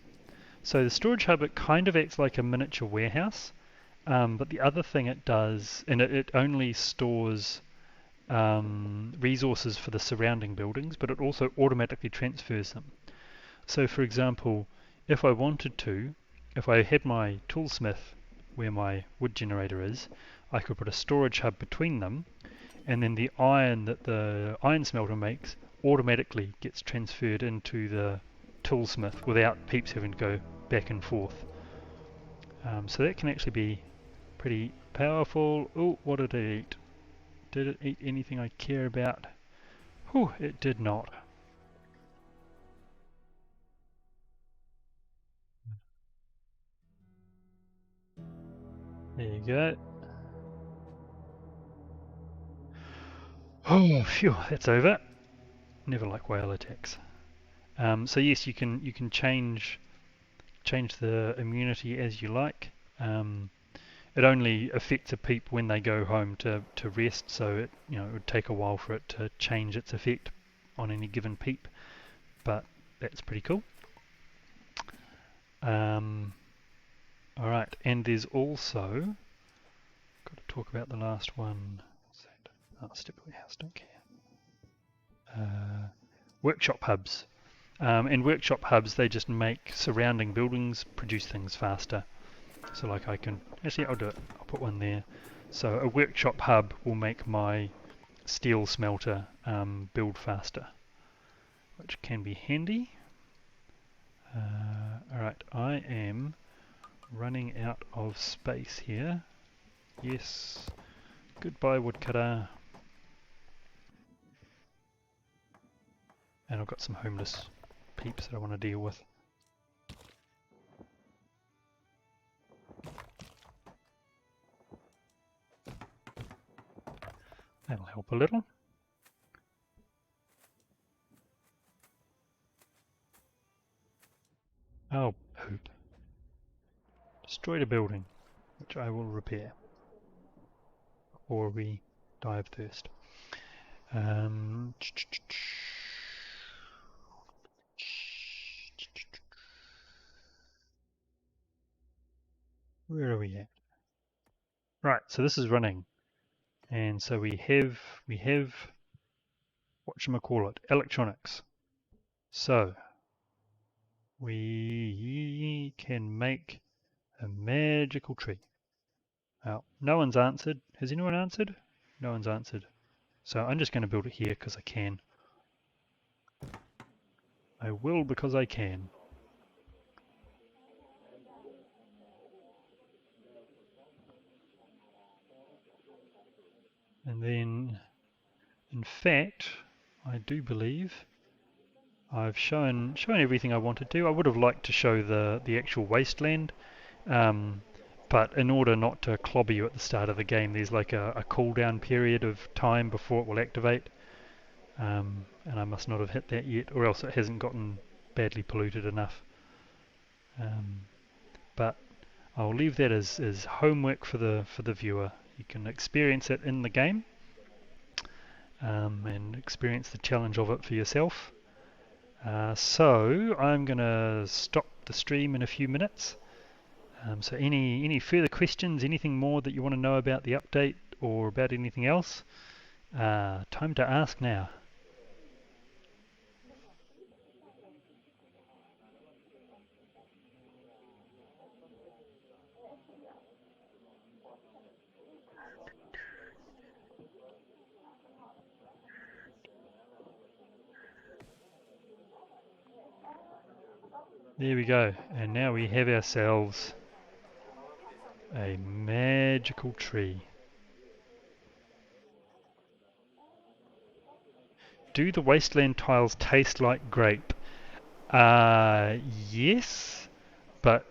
So the storage hub, it kind of acts like a miniature warehouse. But the other thing it does, and it only stores resources for the surrounding buildings, but it also automatically transfers them. So for example, if I wanted to, if I had my toolsmith where my wood generator is, I could put a storage hub between them, and then the iron that the iron smelter makes automatically gets transferred into the toolsmith without peeps having to go back and forth. So that can actually be pretty powerful. Oh, what did it eat? Did it eat anything I care about? Whew, it did not. There you go. Oh, phew, that's over. Never like whale attacks. So yes, you can change the immunity as you like. It only affects a peep when they go home to rest, so it it would take a while for it to change its effect on any given peep, but that's pretty cool. Alright, and there's also, got to talk about the last one. What's that? Oh, step away house, don't care. Workshop hubs. And workshop hubs, they just make surrounding buildings produce things faster. So like I can, actually I'll do it, I'll put one there. So a workshop hub will make my steel smelter build faster. which can be handy. Alright, I am running out of space here. Yes. Goodbye, woodcutter. And I've got some homeless peeps that I want to deal with. That'll help a little. Oh, poop. Destroyed a building, which I will repair before we die of thirst. Where are we at? Right, so this is running. And so we have whatchamacallit, electronics. So we can make a magical tree. Now, no one's answered. Has anyone answered? No one's answered. So I'm just going to build it here because I can. I will because I can. And then, in fact, I do believe I've shown everything I wanted to. I would have liked to show the actual Wasteland, but in order not to clobber you at the start of the game, there's like a cooldown period of time before it will activate, and I must not have hit that yet, or else it hasn't gotten badly polluted enough. But I'll leave that as homework for the viewer. You can experience it in the game, and experience the challenge of it for yourself. So I'm going to stop the stream in a few minutes. So any further questions, anything more that you want to know about the update or about anything else, time to ask now. There we go, and now we have ourselves a magical tree. Do the Wasteland tiles taste like grape? Yes, but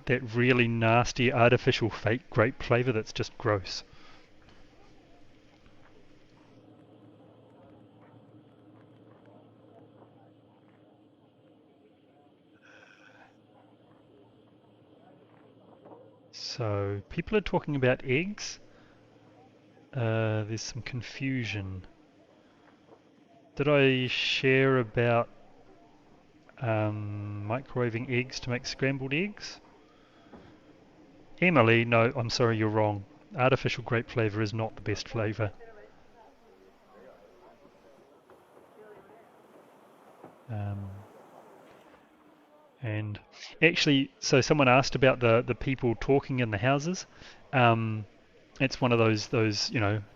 that really nasty artificial fake grape flavour that's just gross. So people are talking about eggs. There's some confusion. Did I share about microwaving eggs to make scrambled eggs? Emily, no, I'm sorry, you're wrong. Artificial grape flavour is not the best flavour. And actually, so someone asked about the people talking in the houses. It's one of those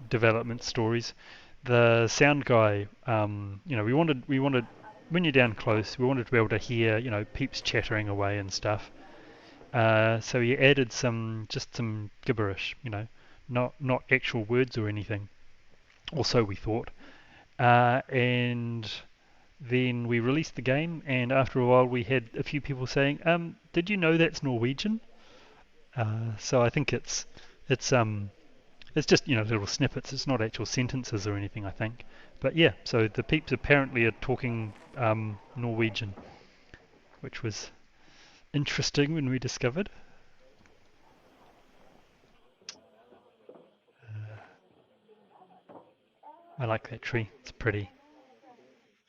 development stories. The sound guy, we wanted when you're down close, we wanted to be able to hear peeps chattering away and stuff. So he added just some gibberish, not actual words or anything. Or so we thought. And then we released the game, and after a while we had a few people saying, "Did you know that's Norwegian?" So I think it's just little snippets. It's not actual sentences or anything, I think. But yeah, so the peeps apparently are talking Norwegian, which was interesting when we discovered. I like that tree. It's pretty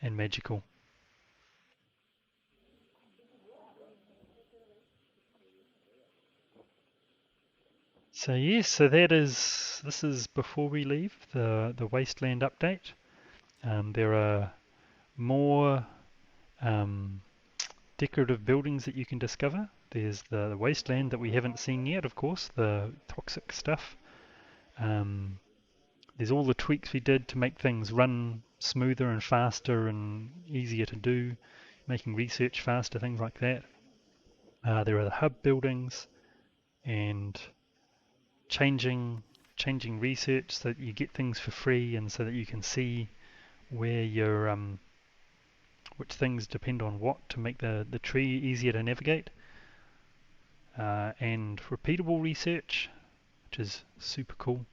and magical. So yes, so this is before we leave the Wasteland update. There are more decorative buildings that you can discover. There's the Wasteland that we haven't seen yet, of course, the toxic stuff. There's all the tweaks we did to make things run smoother and faster and easier to do, making research faster, things like that. There are the hub buildings and changing research so that you get things for free and so that you can see where your which things depend on what to make the tree easier to navigate. And repeatable research, which is super cool.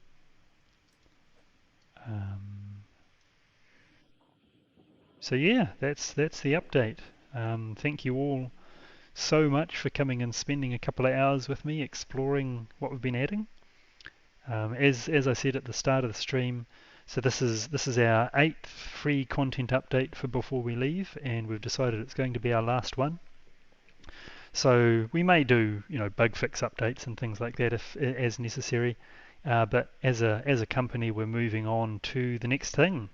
So yeah, that's the update. Thank you all so much for coming and spending a couple of hours with me exploring what we've been adding. As I said at the start of the stream, so this is our 8th free content update for before we leave, and we've decided it's going to be our last one. So we may do bug fix updates and things like that if as necessary, but as a company we're moving on to the next thing,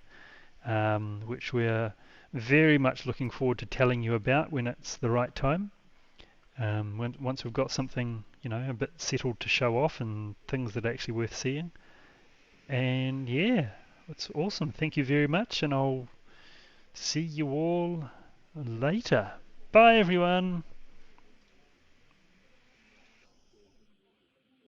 which we're very much looking forward to telling you about when it's the right time. Once we've got something a bit settled to show off and things that are actually worth seeing. And yeah, it's awesome. Thank you very much, and I'll see you all later. Bye everyone.